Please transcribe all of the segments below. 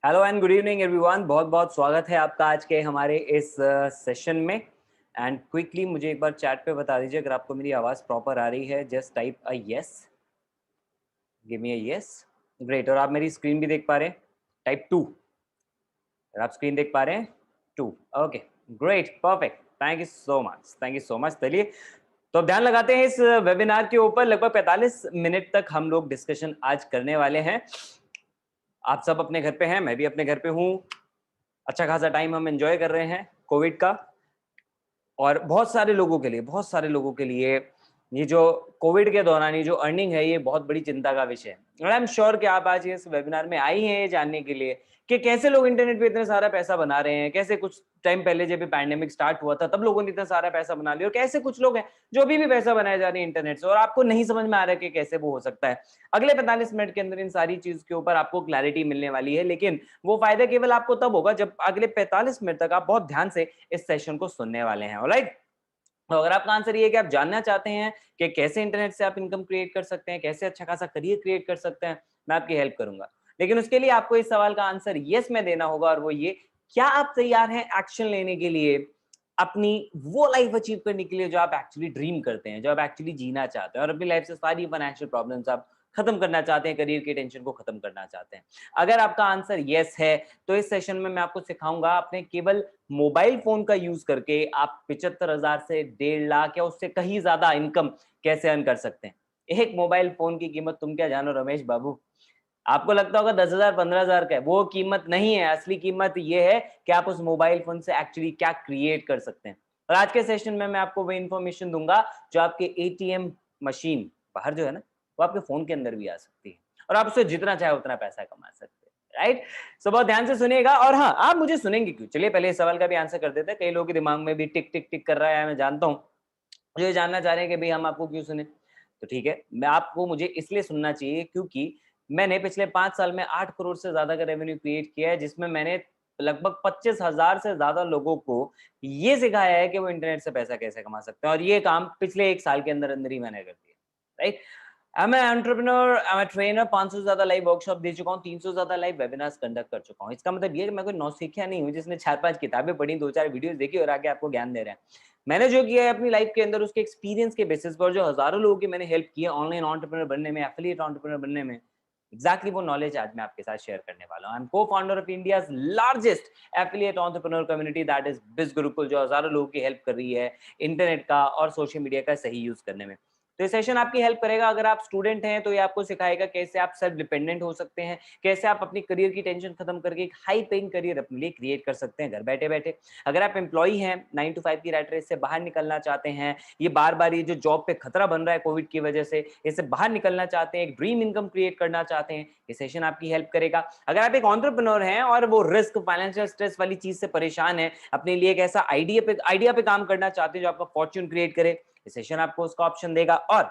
Hello and good evening everyone. बहुत बहुत स्वागत है आपका आज के हमारे इस सेशन में। एंड क्विकली मुझे एक बार चैट पे बता दीजिए अगर आपको मेरी आवाज़ प्रॉपर आ रही है। जस्ट टाइप अ यस, गिव मी अ यस। ग्रेट। और आप मेरी स्क्रीन भी देख पा रहे हैं? टाइप 2। अगर आप स्क्रीन देख पा रहे हैं 2। Okay, great, perfect, thank you so much, thank you so much. चलिए, तो अब ध्यान लगाते हैं इस वेबिनार के ऊपर। लगभग 45 मिनट तक हम लोग डिस्कशन आज करने वाले हैं। आप सब अपने घर पे हैं, मैं भी अपने घर पे हूँ। अच्छा खासा टाइम हम एंजॉय कर रहे हैं कोविड का। और बहुत सारे लोगों के लिए ये जो कोविड के दौरान ये जो अर्निंग है ये बहुत बड़ी चिंता का विषय है। और आई एम श्योर कि आप आज इस वेबिनार में आई हैं ये जानने के लिए कि कैसे लोग इंटरनेट पे इतना सारा पैसा बना रहे हैं। कैसे कुछ टाइम पहले जब पैंडेमिक स्टार्ट हुआ था तब लोगों ने इतना सारा पैसा बना लिया, और कैसे कुछ लोग हैं जो अभी भी पैसा बनाए जा रहे हैं इंटरनेट से, और आपको नहीं समझ में आ रहा है कि कैसे वो हो सकता है। अगले 45 मिनट के अंदर इन सारी चीज के ऊपर आपको क्लैरिटी मिलने वाली है, लेकिन वो फायदा केवल आपको तब होगा जब अगले 45 मिनट तक आप बहुत ध्यान से इस सेशन को सुनने वाले हैं। ऑलराइट, तो अगर आपका आंसर ये है कि आप जानना चाहते हैं कि कैसे इंटरनेट से आप इनकम क्रिएट कर सकते हैं, कैसे अच्छा खासा करियर क्रिएट कर सकते हैं, मैं आपकी हेल्प करूंगा। लेकिन उसके लिए आपको इस सवाल का आंसर यस में देना होगा, और वो ये, क्या आप तैयार हैं एक्शन लेने के लिए, अपनी वो लाइफ अचीव करने के लिए जो आप एक्चुअली ड्रीम करते हैं, जो आप एक्चुअली जीना चाहते हैं, और अपनी लाइफ से सारी फाइनेंशियल प्रॉब्लम्स आप खत्म करना चाहते हैं, करियर की टेंशन को खत्म करना चाहते हैं। अगर आपका आंसर यस है तो इस सेशन में मैं आपको सिखाऊंगा अपने केवल मोबाइल फोन का यूज करके आप 75,000 से 1.5 लाख या उससे कहीं ज्यादा इनकम कैसे अर्न कर सकते हैं। एक मोबाइल फोन की कीमत तुम क्या जानो रमेश बाबू। आपको लगता होगा 10,000 15,000 का है, वो कीमत नहीं है। असली कीमत ये है कि आप उस मोबाइल फोन से एक्चुअली क्या क्रिएट कर सकते हैं। और आज के सेशन में मैं आपको वो इन्फॉर्मेशन दूंगा जो आपके एटीएम मशीन बाहर जो है ना, वो आपके फोन के अंदर भी आ सकती है, और आप उससे जितना चाहे उतना पैसा कमा सकते हैं। राइट, सो बहुत ध्यान से सुनिएगा। और हाँ, आप मुझे सुनेंगे क्यों, चलिए पहले इस सवाल का भी आंसर कर देते हैं। कई लोगों के दिमाग में भी टिक टिक टिक कर रहा है, मैं जानता हूँ, जो ये जानना चाह रहे हैं कि भाई हम आपको क्यों सुने। तो ठीक है, मैं आपको मुझे इसलिए सुनना चाहिए क्योंकि मैंने पिछले 5 साल में 8 करोड़ से ज्यादा का रेवेन्यू क्रिएट किया है, जिसमें मैंने लगभग 25,000 से ज्यादा लोगों को ये सिखाया है कि वो इंटरनेट से पैसा कैसे कमा सकते हैं, और ये काम पिछले 1 साल के अंदर अंदर ही मैंने कर दिया। Right, I am entrepreneur, I am trainer, 500 से ज्यादा लाइव वर्कशॉप दे चुका हूँ, 300 से ज्यादा लाइव वेबिनार्स कंडक्ट कर चुका हूँ। इसका मतलब ये कि मैं कोई नौसिखिया नहीं हूँ जिसने 4-5 किताबें पढ़ी, 2-4 वीडियोस देखी और आगे आपको ज्ञान दे रहे हैं। मैंने जो किया है अपनी लाइफ के अंदर उसके एक्सपीरियंस के बेसिस पर, जो हजारों लोगों की मैंने हेल्प की है ऑनलाइन एंटरप्रेन्योर बनने में, एफिलिएट एंटरप्रेन्योर बनने में, एग्जैक्टली वो नॉलेज आज मैं आपके साथ शेयर करने वाला हूं। आई एम को founder of India's largest affiliate entrepreneur community, that is बिज गुरुकुल, जो हजारों लोगों की हेल्प कर रही है इंटरनेट का और सोशल मीडिया का सही यूज करने में। तो ये सेशन आपकी हेल्प करेगा। अगर आप स्टूडेंट हैं तो ये आपको सिखाएगा कैसे आप सेल्फ डिपेंडेंट हो सकते हैं, कैसे आप अपनी करियर की टेंशन खत्म करके एक हाई पेइंग करियर अपने लिए क्रिएट कर सकते हैं घर बैठे बैठे। अगर आप एम्प्लॉई हैं, 9 to 5 की रैट रेस से बाहर निकलना चाहते हैं, ये बार बार ये जो जॉब पे खतरा बन रहा है कोविड की वजह से, इससे बाहर निकलना चाहते हैं, एक ड्रीम इनकम क्रिएट करना चाहते हैं, ये सेशन आपकी हेल्प करेगा। अगर आप एक एंटरप्रेन्योर हैं और वो रिस्क, फाइनेंशियल स्ट्रेस वाली चीज से परेशान है, अपने लिए एक ऐसा आइडिया पे काम करना चाहते हैं जो आपका फॉर्च्यून क्रिएट करे, ये सेशन आपको उसका ऑप्शन देगा। और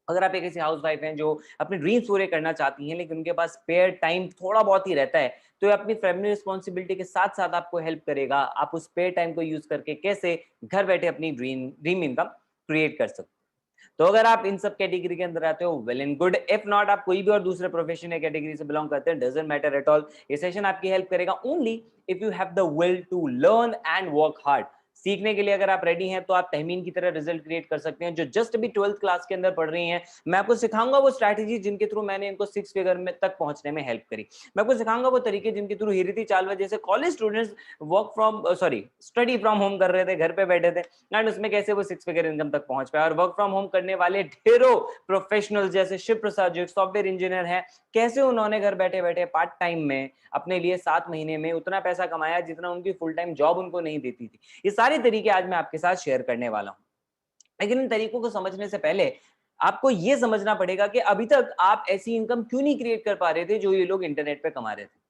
अगर आप एक ऐसी हाउस वाइफ हैं जो अपने ड्रीम्स पूरे करना चाहती हैं लेकिन उनके पास स्पेयर टाइम थोड़ा बहुत ही रहता है, तो ये अपनी फैमिली रिस्पॉन्सिबिलिटी के साथ साथ आपको हेल्प करेगा आप उस स्पेयर टाइम को यूज करके कैसे घर बैठे अपनी ड्रीम इनकम क्रिएट कर सकते हैं। तो अगर आप इन सब कैटेगरी के अंदर आते हो, well and good. If not, आप कोई भी और दूसरे प्रोफेशन या कैटेगरी से बिलोंग करते हैं, डजंट मैटर एट ऑल। ये सेशन आपकी हेल्प करेगा only if you have the will to learn and work hard. सीखने के लिए अगर आप रेडी हैं तो आप तहमीन की तरह रिजल्ट क्रिएट कर सकते हैं, जो जस्ट अभी 12th क्लास के अंदर पढ़ रही हैं। मैं आपको सिखाऊंगा वो स्ट्रैटेजी जिनके थ्रू मैंने इनको 6 फिगर में तक पहुंचने में हेल्प करी। मैं आपको सिखाऊंगा वो तरीके जिनके थ्रू हिरिति चालवा जैसे college students study from home कर रहे थे, घर पे बैठे थे, एंड उसमें कैसे वो 6 फिगर इनकम तक पहुंच पाए। और वर्क फ्रॉम होम करने वाले ढेरों प्रोफेशनल जैसे शिव प्रसाद जो एक सॉफ्टवेयर इंजीनियर हैं, कैसे उन्होंने घर बैठे बैठे पार्ट टाइम में अपने लिए 7 महीने में उतना पैसा कमाया जितना उनकी फुल टाइम जॉब उनको नहीं देती थी। ये सारे तरीके आज मैं आपके साथ शेयर करने वाला हूं। लेकिन इन तरीकों को समझने से पहले आपको ये समझना पड़ेगा कि अभी तक आप ऐसी इनकम क्यों नहीं क्रिएट कर पा रहे थे जो ये लोग इंटरनेट पे कमा रहे थे।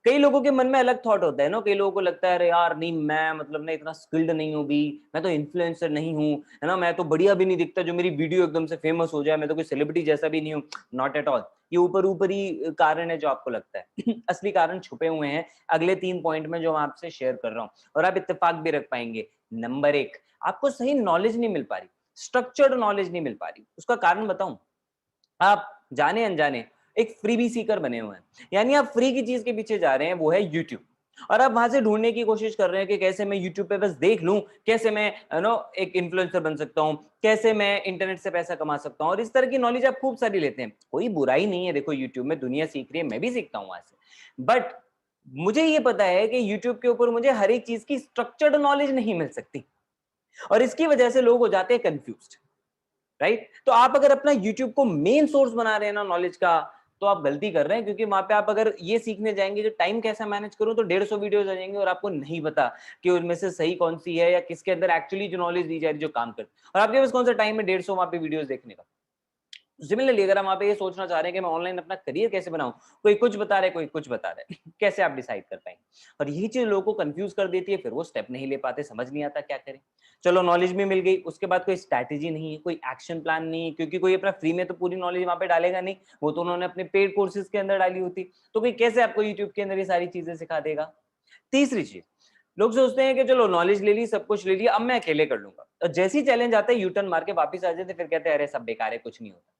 कई लोगों के मन में अलग थॉट होता है ना, कई लोगों को लगता है अरे यार नहीं, मैं मतलब ना इतना स्किल्ड नहीं हूं भी, मैं तो इन्फ्लुएंसर नहीं हूं, है ना, मैं तो बढ़िया भी नहीं दिखता जो मेरी वीडियो एकदम से फेमस हो जाए, मैं तो कोई सेलिब्रिटी जैसा भी नहीं हूं। नॉट एट ऑल, ये ऊपर ऊपर ही कारण है जो आपको लगता है। असली कारण छुपे हुए हैं अगले 3 पॉइंट में जो मैं आपसे शेयर कर रहा हूं, और आप इत्तेफाक भी रख पाएंगे। नंबर 1, आपको सही नॉलेज नहीं मिल पा रही, स्ट्रक्चर्ड नॉलेज नहीं मिल पा रही। उसका कारण बताऊं, आप जाने अनजाने एक फ्रीबी सीकर बने हुए हैं, यानी आप फ्री की चीज के पीछे जा रहे हैं, वो है यूट्यूब। और आप वहां से ढूंढने की कोशिश कर रहे हैं कि कैसे मैं यूट्यूब पे बस देख लूं, कैसे मैं एक इन्फ्लुएंसर बन सकता हूं, कैसे मैं इंटरनेट से पैसा कमा सकता हूं, और इस तरह की नॉलेज आप खूब सारी लेते हैं। कोई बुराई नहीं है, देखो यूट्यूब में दुनिया सीख रही है, मैं भी सीखता हूं वहां से। बट मुझे ये पता है कि यूट्यूब के ऊपर मुझे हर एक चीज की स्ट्रक्चर्ड नॉलेज नहीं मिल सकती, और इसकी वजह से लोग हो जाते हैं कंफ्यूज्ड, राइट? तो आप अगर अपना यूट्यूब को मेन सोर्स बना रहे हैं ना नॉलेज का, तो आप गलती कर रहे हैं, क्योंकि वहां पे आप अगर ये सीखने जाएंगे जो टाइम कैसे मैनेज करूं, तो 150 वीडियोस आ जाएंगे और आपको नहीं पता कि उनमें से सही कौन सी है, या किसके अंदर एक्चुअली जो नॉलेज दी जा रही है जो काम करती है, और आपके पास कौन सा टाइम है 150 वहां पे वीडियोस देखने का। सिमिलरली अगर हम वहां पे ये सोचना चाह रहे हैं कि मैं ऑनलाइन अपना करियर कैसे बनाऊं, कोई कुछ बता रहे कोई कुछ बता रहे कैसे आप डिसाइड कर पाएंगे? और यही चीज लोगों को कंफ्यूज कर देती है, फिर वो स्टेप नहीं ले पाते, समझ नहीं आता क्या करें। चलो नॉलेज भी मिल गई, उसके बाद कोई स्ट्रैटेजी नहीं है, कोई एक्शन प्लान नहीं है, क्योंकि कोई अपना फ्री में तो पूरी नॉलेज वहां पे डालेगा नहीं, वो तो उन्होंने अपने पेड कोर्सेज के अंदर डाली होती, तो कोई कैसे आपको यूट्यूब के अंदर ये सारी चीजें सिखा देगा? तीसरी चीज, लोग सोचते हैं कि चलो नॉलेज ले ली, सब कुछ ले लिया, अब मैं अकेले कर लूंगा, और जैसी चैलेंज आता है यूटर्न मार के वापिस आ जाते, फिर कहते हैं अरे सब बेकार है, कुछ नहीं होता।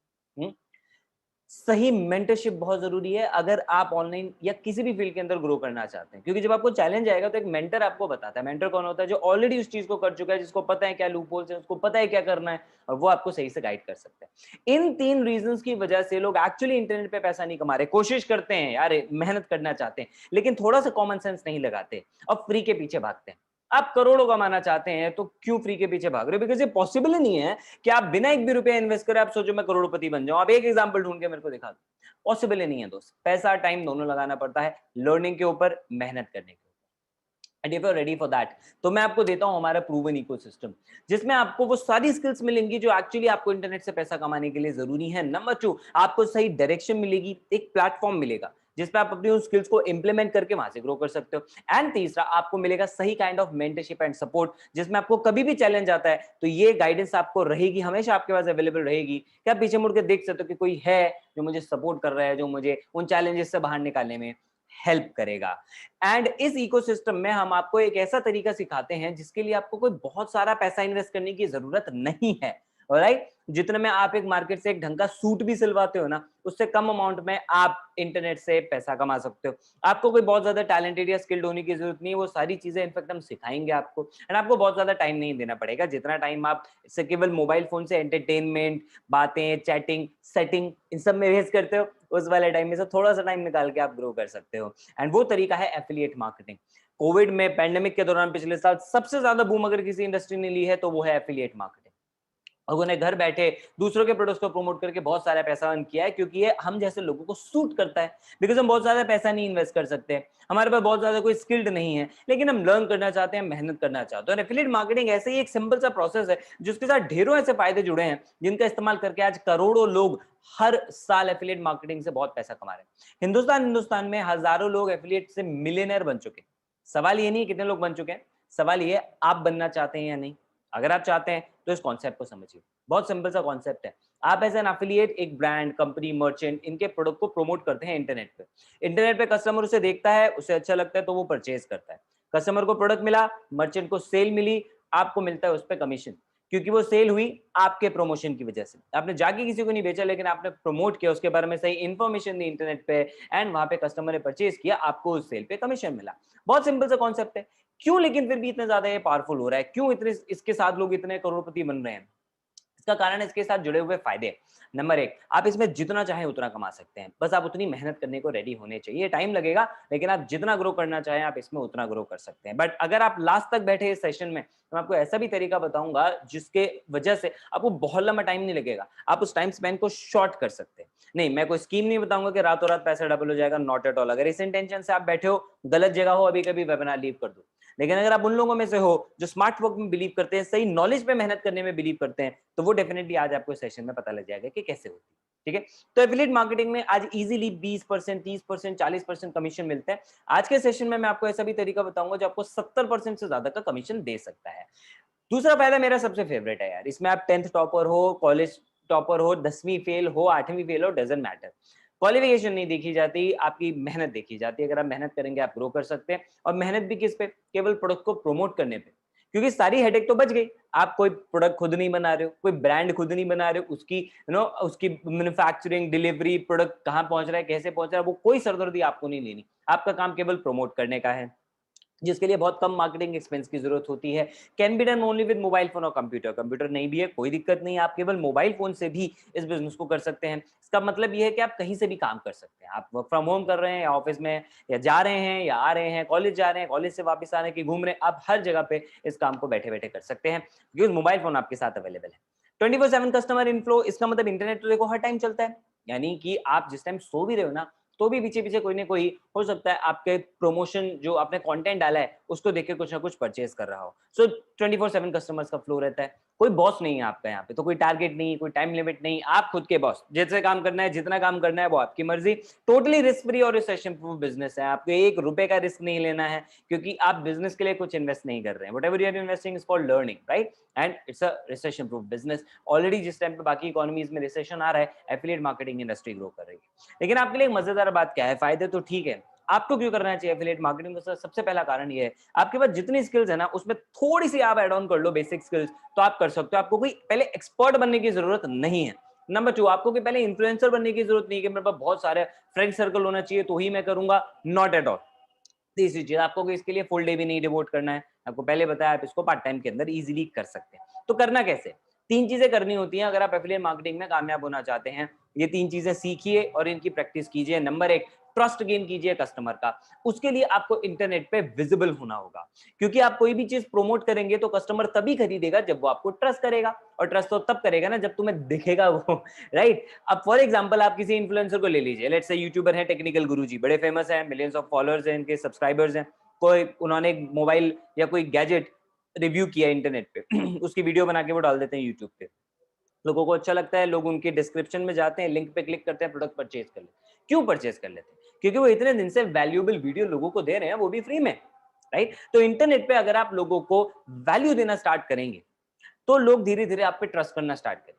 सही मेंटरशिप बहुत जरूरी है अगर आप ऑनलाइन या किसी भी फील्ड के अंदर ग्रो करना चाहते हैं, क्योंकि जब आपको चैलेंज आएगा तो एक मेंटर आपको बताता है। मेंटर कौन होता है? जो ऑलरेडी उस चीज को कर चुका है, जिसको पता है क्या लूप होल्स है, उसको पता है क्या करना है, और वो आपको सही से गाइड कर सकता है। इन 3 रीजंस की वजह से लोग एक्चुअली इंटरनेट पे पैसा नहीं कमा रहे, कोशिश करते हैं यार, मेहनत करना चाहते हैं, लेकिन थोड़ा सा कॉमन सेंस नहीं लगाते और फ्री के पीछे भागते हैं। आप करोड़ों कमाना चाहते हैं तो क्यों फ्री के पीछे भाग रहे हो? बिकॉज ये पॉसिबल ही नहीं है कि आप बिना एक भी रुपया इन्वेस्ट करे आप सोचो मैं करोड़पति बन जाऊं। आप एक एग्जांपल ढूंढ के मेरे को दिखा दो। पॉसिबल ही नहीं है दोस्त। पैसा टाइम दोनों लगाना पड़ता है, लर्निंग के ऊपर, मेहनत करने के ऊपर। And if you are ready for that, तो मैं आपको देता हूं हमारा प्रूवन इकोसिस्टम, जिसमें आपको वो सारी स्किल्स मिलेंगी जो एक्चुअली आपको इंटरनेट से पैसा कमाने के लिए जरूरी है। नंबर 2, आपको सही डायरेक्शन मिलेगी, एक प्लेटफॉर्म मिलेगा जिसपे आप अपनी उन स्किल्स को इंप्लीमेंट करके वहां से ग्रो कर सकते हो। एंड तीसरा, आपको मिलेगा सही kind of mentorship and support, जिसमें आपको कभी भी चैलेंज आता है तो ये गाइडेंस आपको रहेगी, हमेशा आपके पास अवेलेबल रहेगी, कि आप पीछे मुड़ के देख सकते हो कि कोई है जो मुझे सपोर्ट कर रहा है, जो मुझे उन चैलेंजेस से बाहर निकालने में हेल्प करेगा। एंड इस इकोसिस्टम में हम आपको एक ऐसा तरीका सिखाते हैं जिसके लिए आपको कोई बहुत सारा पैसा इन्वेस्ट करने की जरूरत नहीं है। ऑलराइट? जितने में आप एक मार्केट से एक ढंग का सूट भी सिलवाते हो ना, उससे कम अमाउंट में आप इंटरनेट से पैसा कमा सकते हो। आपको कोई बहुत ज्यादा टैलेंटेड या स्किल्ड होने की जरूरत नहीं है, वो सारी चीजें इनफैक्ट हम सिखाएंगे आपको। एंड आपको बहुत ज्यादा टाइम नहीं देना पड़ेगा, जितना टाइम आप इससे केवल मोबाइल फोन से एंटरटेनमेंट, बातें, चैटिंग, सेटिंग, इन सब में वेस्ट करते हो, उस वाले टाइम में से थोड़ा सा टाइम निकाल के आप ग्रो कर सकते हो। एंड वो तरीका है एफिलिएट मार्केटिंग। कोविड में, पैंडेमिक के दौरान पिछले साल सबसे ज्यादा बूम अगर किसी इंडस्ट्री ने ली है तो वो है एफिलिएट मार्केटिंग। और उन्हें घर बैठे दूसरों के प्रोडक्ट्स को प्रमोट करके बहुत सारा पैसा अर्न किया है, क्योंकि ये हम जैसे लोगों को सूट करता है। बिकॉज हम बहुत ज्यादा पैसा नहीं इन्वेस्ट कर सकते, हमारे पास बहुत ज्यादा कोई स्किल्ड नहीं है, लेकिन हम लर्न करना चाहते हैं, मेहनत करना चाहते हैं। और एफिलिएट मार्केटिंग ऐसे ही एक सिंपल सा प्रोसेस है जिसके साथ ढेरों ऐसे फायदे जुड़े हैं, जिनका इस्तेमाल करके आज करोड़ों लोग हर साल एफिलिएट मार्केटिंग से बहुत पैसा कमा रहे हैं। हिंदुस्तान में हजारों लोग एफिलिएट से मिलियनर बन चुके हैं। सवाल ये नहीं है कितने लोग बन चुके हैं, सवाल ये है आप बनना चाहते हैं या नहीं। अगर आप चाहते हैं तो इस कॉन्सेप्ट को समझिए, बहुत सिंपल सा कॉन्सेप्ट है। आप एज एन एफिलिएट एक ब्रांड, कंपनी, मर्चेंट, इनके प्रोडक्ट को प्रमोट करते हैं इंटरनेट पे। इंटरनेट पे कस्टमर उसे देखता है, उसे अच्छा लगता है तो वो परचेज करता है। कस्टमर को प्रोडक्ट मिला, मर्चेंट को सेल मिली, आपको मिलता है उस पर कमीशन, क्योंकि वो सेल हुई आपके प्रमोशन की वजह से। आपने जाके किसी को नहीं बेचा, लेकिन आपने प्रमोट किया, उसके बारे में सही इंफॉर्मेशन दी इंटरनेट पे, एंड वहां पे कस्टमर ने परचेज किया, आपको उस सेल पे कमीशन मिला। बहुत सिंपल सा कॉन्सेप्ट है। क्यों लेकिन फिर भी इतना ज्यादा ये पावरफुल हो रहा है? क्यों इतने इसके साथ लोग इतने करोड़पति बन रहे हैं? इसका कारण इसके साथ जुड़े हुए फायदे। नंबर 1, आप इसमें जितना चाहें उतना कमा सकते हैं, बस आप उतनी मेहनत करने को रेडी होने चाहिए। टाइम लगेगा, लेकिन आप जितना ग्रो करना चाहें आप इसमें उतना ग्रो कर सकते हैं। बट अगर आप लास्ट तक बैठे इस सेशन में, तो मैं आपको ऐसा भी तरीका बताऊंगा जिसके वजह से आपको बहुत लंबा टाइम नहीं लगेगा, आप उस टाइम स्पेन को शॉर्ट कर सकते हैं। नहीं, मैं कोई स्कीम नहीं बताऊंगा कि रातों रात पैसा डबल हो जाएगा, नॉट एट ऑल। अगर इस इंटेंशन से आप बैठे हो, गलत जगह हो, अभी कभी वेबिनार लीव कर दो। लेकिन अगर आप उन लोगों में से हो जो स्मार्ट वर्क में बिलीव करते हैं, सही नॉलेज पे मेहनत करने में बिलीव करते हैं, तो वो डेफिनेटली आज आपको सेशन में पता लग जाएगा कि कैसे होती है। ठीक है? तो एफिलिएट मार्केटिंग में आज इजीली 20%, 30%, 40% कमीशन मिलते हैं। आज के सेशन में मैं आपको ऐसा भी तरीका बताऊंगा जो आपको 70% से ज्यादा का कमीशन दे सकता है। दूसरा फायदा मेरा सबसे फेवरेट है यार, इसमें आप 10th टॉपर हो, कॉलेज टॉपर हो, 10वीं फेल हो, 8वीं फेल हो, डजंट मैटर। क्वालिफिकेशन नहीं देखी जाती, आपकी मेहनत देखी जाती है। अगर आप मेहनत करेंगे आप ग्रो कर सकते हैं, और मेहनत भी किस पे? केवल प्रोडक्ट को प्रमोट करने पे। क्योंकि सारी हेडेक तो बच गई। आप कोई प्रोडक्ट खुद नहीं बना रहे हो, कोई ब्रांड खुद नहीं बना रहे हो, उसकी उसकी मैन्युफैक्चरिंग, डिलीवरी, प्रोडक्ट कहाँ पहुंच रहा है, कैसे पहुंच रहा है, वो कोई सरदर्दी आपको नहीं लेनी। आपका काम केवल प्रमोट करने का है, जिसके लिए बहुत कम मार्केटिंग एक्सपेंस की जरूरत होती है। Can be done only with mobile phone और कंप्यूटर। कंप्यूटर नहीं भी है कोई दिक्कत नहीं है, आप केवल मोबाइल फोन से भी इस बिजनेस को कर सकते हैं। इसका मतलब ये है कि आप कहीं से भी काम कर सकते हैं। आप वर्क फ्रॉम होम कर रहे हैं, या ऑफिस में, या जा रहे हैं, या आ रहे हैं, कॉलेज जा रहे हैं, कॉलेज से वापस आने की घूम रहे हैं, आप हर जगह पे इस काम को बैठे बैठे कर सकते हैं, क्योंकि मोबाइल फोन आपके साथ अवेलेबल है। 24/7 कस्टमर इनफ्लो, इसका मतलब इंटरनेट तो देखो हर टाइम चलता है, यानी कि आप जिस टाइम सो भी रहे हो ना, तो भी पीछे पीछे कोई ना कोई हो सकता है आपके प्रमोशन जो आपने कंटेंट डाला है उसको देख के कुछ ना कुछ परचेज कर रहा हो। सो 24/7 कस्टमर्स का फ्लो रहता है। कोई बॉस नहीं है आपका यहाँ पे, तो कोई टारगेट नहीं, कोई टाइम लिमिट नहीं, आप खुद के बॉस। जैसे काम करना है, जितना काम करना है वो आपकी मर्जी। टोटली रिस्क फ्री और रिसेशन प्रूफ बिजनेस है। आपको एक रुपए का रिस्क नहीं लेना है, क्योंकि आप बिजनेस के लिए कुछ इन्वेस्ट नहीं कर रहे हैं। Whatever you are investing is called learning, right? And it's a recession proof business. Already जिस टाइम पे बाकी इकोनॉमीज में रिसेशन आ रहा है, एफिलिएट मार्केटिंग इंडस्ट्री ग्रो कर रही है। लेकिन आपके लिए मजेदार बात क्या है? फायदे तो ठीक है, आपको क्यों करना चाहिए एफिलिएट मार्केटिंग का? सबसे पहला कारण ये है, आपके पास जितनी स्किल्स है ना, उसमें थोड़ी सी आप ऐड ऑन कर लो बेसिक स्किल्स, तो आप कर सकते हो। आपको कोई पहले एक्सपर्ट बनने की जरूरत नहीं है। नंबर 2, आपको कोई पहले इन्फ्लुएंसर बनने की जरूरत नहीं है कि मेरे पास बहुत सारे फ्रेंड सर्कल होना चाहिए तो ही मैं करूंगा। Not at all. तीसरी चीज, आपको इसके लिए फुल डे भी नहीं डिवोट करना है। आपको पहले बताया, आप इसको पार्ट टाइम के अंदर इजीली कर सकते हैं। तो करना कैसे? 3 चीजें करनी होती हैं अगर आप एफिलिएट मार्केटिंग में कामयाब होना चाहते हैं। ये 3 चीजें सीखिए और इनकी प्रैक्टिस कीजिए। नंबर 1, ट्रस्ट गेन कीजिए कस्टमर का। उसके लिए आपको इंटरनेट पे विजिबल होना होगा, क्योंकि आप कोई भी चीज प्रोमोट करेंगे तो कस्टमर तभी खरीदेगा जब वो आपको ट्रस्ट करेगा, और ट्रस्ट तो तब करेगा ना जब तुम्हें दिखेगा वो, राइट? अब फॉर एग्जांपल आप किसी इन्फ्लुएंसर को ले लीजिए, लेट्स से यूट्यूबर है टेक्निकल गुरुजी, बड़े फेमस हैं, मिलियंस ऑफ फॉलोअर्स हैं, इनके सब्सक्राइबर्स हैं। कोई उन्होंने एक मोबाइल या कोई गैजेट रिव्यू किया इंटरनेट पे उसकी वीडियो बना के वो डाल देते हैं यूट्यूब पे। लोगों को अच्छा लगता है, लोग उनके डिस्क्रिप्शन में जाते हैं, लिंक पे क्लिक करते हैं, प्रोडक्ट परचेज कर लेते हैं। क्यों परचेज कर लेते हैं? क्योंकि वो इतने दिन से वैल्यूएबल वीडियो लोगों को दे रहे हैं, वो भी फ्री में, राइट? तो इंटरनेट पे अगर आप लोगों को वैल्यू देना स्टार्ट करेंगे, तो लोग धीरे धीरे आप पे ट्रस्ट करना स्टार्ट करें।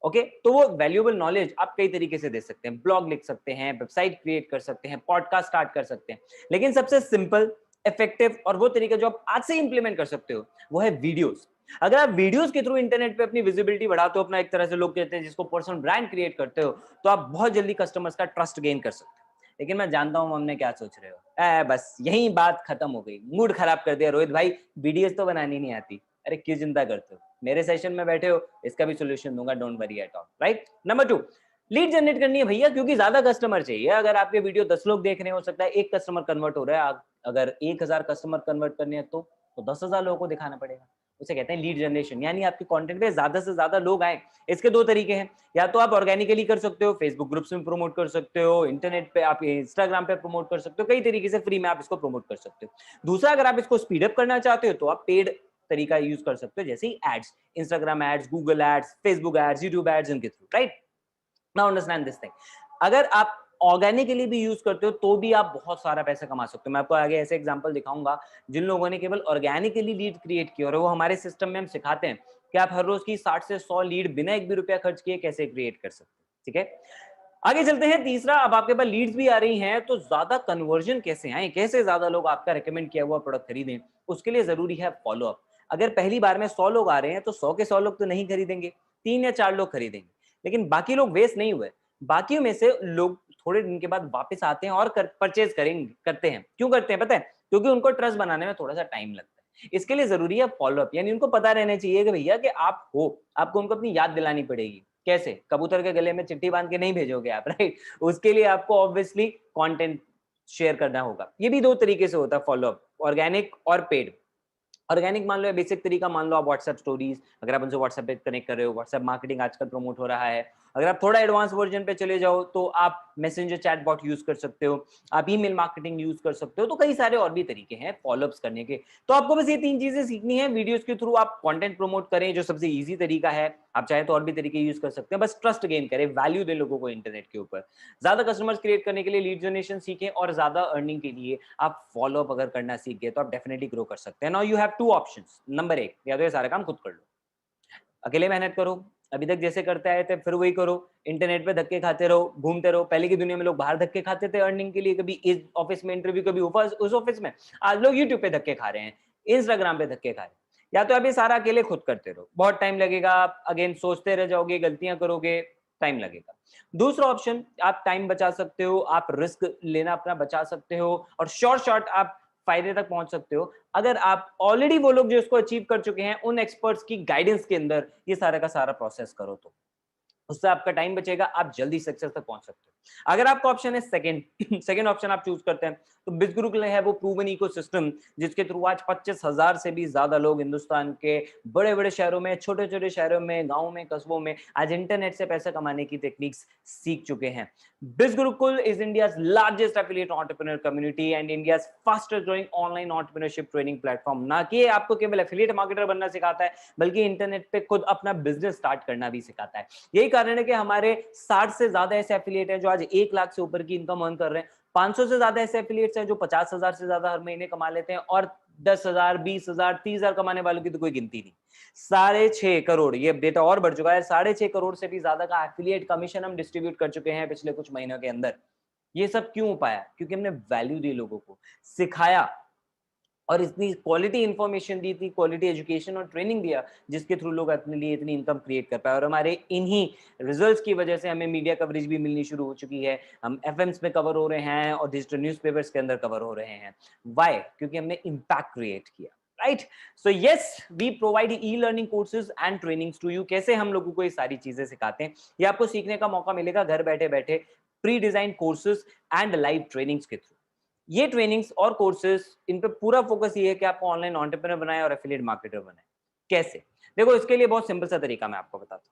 ओके, तो वो वैल्यूएबल नॉलेज आप कई तरीके से दे सकते हैं। ब्लॉग लिख सकते हैं, वेबसाइट क्रिएट कर सकते हैं, पॉडकास्ट स्टार्ट कर सकते हैं। लेकिन सबसे सिंपल, इफेक्टिव और वो तरीका जो आप आज से इंप्लीमेंट कर सकते हो, वो है वीडियोस। अगर आप वीडियोस के थ्रू इंटरनेट पे अपनी विजिबिलिटी बढ़ाते हो, अपना एक तरह से लोग कहते हैं जिसको पर्सनल ब्रांड क्रिएट करते हो, तो आप बहुत जल्दी कस्टमर्स का ट्रस्ट गेन कर सकते हो। लेकिन मैं जानता हूं हमने क्या सोच रहे हो, बस यही बात खत्म हो गई, मूड खराब कर दिया रोहित भाई, वीडियोस तो बनानी नहीं आती। अरे क्यों चिंता करते हो, मेरे सेशन में बैठे हो, इसका भी सोल्यूशन दूंगा, don't worry at all, right? Number 2, lead generate करनी है भैया, क्योंकि ज्यादा कस्टमर चाहिए। अगर आपके वीडियो 10 लोग देख रहे हैं, हो सकता है एक कस्टमर कन्वर्ट हो रहा है, अगर 1000 कस्टमर कन्वर्ट करने हैं तो 10,000 लोगों को दिखाना पड़ेगा। उसे कहते हैं लीड जनरेशन, यानी आपके कंटेंट पे ज्यादा से ज्यादा लोग आए। इसके 2 तरीके हैं, या तो आप ऑर्गेनिकली कर सकते हो, फेसबुक ग्रुप्स में प्रमोट कर सकते हो, इंटरनेट पे आप इंस्टाग्राम पे प्रमोट कर सकते हो, कई तरीके से फ्री में आप इसको प्रमोट कर सकते हो। दूसरा, अगर आप इसको स्पीड अप करना चाहते हो तो आप पेड तरीका यूज कर सकते हो, जैसे ads, Instagram ads, Google ads, Facebook ads, YouTube ads, इनके through, right? Now understand this thing. अगर आप ऑर्गेनिकली भी यूज करते हो तो भी आप बहुत सारा पैसा कमा सकते हो। मैं आपको आगे ऐसे एग्जांपल दिखाऊंगा जिन लोगों ने केवल ऑर्गेनिकली लीड क्रिएट की, और वो हमारे सिस्टम में हम सिखाते हैं कि आप हर रोज की 60 से 100 लीड बिना एक भी रुपया खर्च किए कैसे क्रिएट कर सकते हैं। ठीक है, आगे चलते हैं। तीसरा, अब आपके पास लीड्स भी आ रही हैं, तो ज्यादा कन्वर्जन कैसे आए, कैसे ज्यादा लोग आपका रेकमेंड किया हुआ प्रोडक्ट खरीदें, उसके लिए जरूरी है फॉलोअप। अगर पहली बार में 100 लोग आ रहे हैं तो 100 के 100 लोग तो नहीं खरीदेंगे, 3 या 4 लोग खरीदेंगे, लेकिन बाकी लोग वेस्ट नहीं हुए। बाकी में से लोग थोड़े दिन के बाद वापस आते हैं और परचेज करते हैं। क्यों करते हैं पता है? क्योंकि उनको ट्रस्ट बनाने में थोड़ा सा टाइम लगता है। इसके लिए जरूरी है फॉलोअप, यानी उनको पता रहना चाहिए कि भैया कि आप हो, आपको उनको अपनी याद दिलानी पड़ेगी। कैसे? कबूतर के गले में चिट्ठी बांध के नहीं भेजोगे आप, राइट? उसके लिए आपको ऑब्वियसली कंटेंट शेयर करना होगा। ये भी 2 तरीके से होता है फॉलोअप, ऑर्गेनिक और पेड। ऑर्गेनिक मान लो, बेसिक तरीका मान लो, आप व्हाट्सएप स्टोरीज, अगर आप उनसे व्हाट्सएप पे कनेक्ट कर रहे हो, व्हाट्सएप मार्केटिंग आजकल प्रमोट हो रहा है। अगर आप थोड़ा एडवांस वर्जन पे चले जाओ तो आप मैसेंजर चैटबॉट यूज कर सकते हो, आप ईमेल मार्केटिंग यूज कर सकते हो। तो कई सारे और भी तरीके हैं फॉलोअप्स करने के। तो आपको बस ये 3 चीजें सीखनी है। वीडियोस के थ्रू आप कंटेंट प्रमोट करें, जो सबसे इजी तरीका है। आप चाहे तो और भी तरीके यूज कर सकते हैं, बस ट्रस्ट गेन करें, वैल्यू दें लोगों को इंटरनेट के ऊपर। ज्यादा कस्टमर्स क्रिएट करने के लिए लीड जनरेशन सीखें, और ज्यादा अर्निंग के लिए आप फॉलोअप अगर करना सीख गए तो आप डेफिनेटली ग्रो कर सकते हैं। Now you have 2 options. Number 1, या तो ये सारा काम खुद कर लो, अकेले मेहनत करो, अभी तक जैसे करते आए थे फिर वही करो, इंटरनेट पे धक्के खाते रहो, घूमते रहो। पहले की दुनिया में लोग बाहर धक्के खाते थे अर्निंग के लिए, कभी इस ऑफिस में इंटरव्यू, कभी उस ऑफिस में। आज लोग यूट्यूब पे धक्के खा रहे हैं, इंस्टाग्राम पे धक्के खा रहे हैं। या तो आप ये सारा अकेले खुद करते रहो, बहुत टाइम लगेगा, आप अगेन सोचते रह जाओगे, गलतियां करोगे, टाइम लगेगा। दूसरा ऑप्शन, आप टाइम बचा सकते हो, आप रिस्क लेना अपना बचा सकते हो और शॉर्ट आप फायदे तक पहुंच सकते हो अगर आप ऑलरेडी वो लोग जो इसको अचीव कर चुके हैं उन एक्सपर्ट्स की गाइडेंस के अंदर ये सारा का सारा प्रोसेस करो तो उससे आपका टाइम बचेगा, आप जल्दी सक्सेस तक पहुंच सकते हो। अगर आपका ऑप्शन है सेकंड सेकंड ऑप्शन आप चूज करते हैं तो बिजगुरुकुल है वो प्रूवन इकोसिस्टम जिसके थ्रू आज 25,000 से भी ज्यादा लोग हिंदुस्तान के बड़े बड़े शहरों में, छोटे छोटे शहरों में, गाँव में, कस्बों में आज इंटरनेट से पैसा कमाने की टेक्निक्स सीख चुके हैं। Bizgurukul is India's largest affiliate entrepreneur community and India's fastest growing online entrepreneurship training platform. ना कि आपको केवल एफिलिएट मार्केटर बनना सिखाता है बल्कि इंटरनेट पे खुद अपना बिजनेस स्टार्ट करना भी सिखाता है। यही कारण है कि हमारे 60 से ज्यादा ऐसे एफिलिएट हैं जो आज 1 लाख से ऊपर की इनकम अर्न कर रहे हैं। 500 से ज्यादा ऐसे एफिलिएट्स हैं जो 50,000 से ज्यादा हर महीने कमा लेते हैं और 10,000, 20,000, 30,000 कमाने वालों की तो कोई गिनती नहीं। 6.5 करोड़, ये डेटा और बढ़ चुका है, 6.5 करोड़ से भी ज्यादा का एफिलिएट कमीशन हम डिस्ट्रीब्यूट कर चुके हैं पिछले कुछ महीनों के अंदर। ये सब क्यों हो पाया? क्योंकि हमने वैल्यू दी, लोगों को सिखाया और इतनी क्वालिटी इंफॉर्मेशन दी, इतनी क्वालिटी एजुकेशन और ट्रेनिंग दिया जिसके थ्रू लोग अपने लिए इतनी इनकम क्रिएट कर पाए। और हमारे इन्हीं रिजल्ट्स की वजह से हमें मीडिया कवरेज भी मिलनी शुरू हो चुकी है, हम एफएम्स में कवर हो रहे हैं और डिजिटल न्यूज़पेपर्स के अंदर कवर हो रहे हैं। व्हाई? क्योंकि हमने इम्पैक्ट क्रिएट किया। Right, so yes, we provide e learning courses and trainings to you. कैसे हम लोगों को ये सारी चीजें सिखाते हैं, ये आपको सीखने का मौका मिलेगा घर बैठे बैठे, pre design courses and live trainings के थ्रू। ये ट्रेनिंग्स और कोर्सेज, इन पे पूरा फोकस ये है कि आपको ऑनलाइन एंटरप्रेन्योर बनाए और एफिलिएट मार्केटर बनाए। कैसे? देखो, इसके लिए बहुत सिंपल सा तरीका मैं आपको बताता हूँ।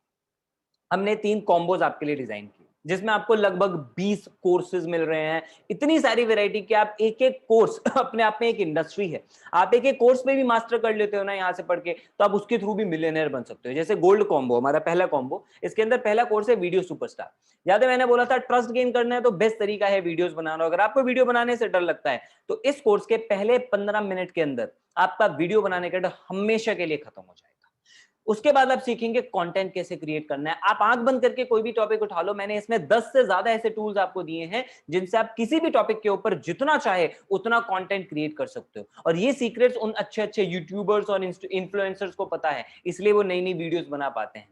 हमने 3 कॉम्बोज आपके लिए डिजाइन किए जिसमें आपको लगभग 20 कोर्सेज मिल रहे हैं। इतनी सारी वैरायटी कि आप एक एक कोर्स अपने आप में एक इंडस्ट्री है। आप एक एक कोर्स में भी मास्टर कर लेते हो ना यहाँ से पढ़ के, तो आप उसके थ्रू भी मिलियनर बन सकते हो। जैसे गोल्ड कॉम्बो, हमारा पहला कॉम्बो, इसके अंदर पहला कोर्स है वीडियो सुपरस्टार। याद है मैंने बोला था ट्रस्ट गेन करना है तो बेस्ट तरीका है वीडियोस बनाना। अगर आपको वीडियो बनाने से डर लगता है तो इस कोर्स के पहले 15 मिनट के अंदर आपका वीडियो बनाने का डर हमेशा के लिए खत्म हो जाएगा। उसके बाद आप सीखेंगे कंटेंट कैसे क्रिएट करना है। आप आंख बंद करके कोई भी टॉपिक उठा लो, मैंने इसमें 10 से ज्यादा ऐसे टूल्स आपको दिए हैं जिनसे आप किसी भी टॉपिक के ऊपर जितना चाहे उतना कंटेंट क्रिएट कर सकते हो। और ये सीक्रेट्स उन अच्छे अच्छे यूट्यूबर्स और इन्फ्लुएंसर्स को पता है, इसलिए वो नई नई वीडियोस बना पाते हैं।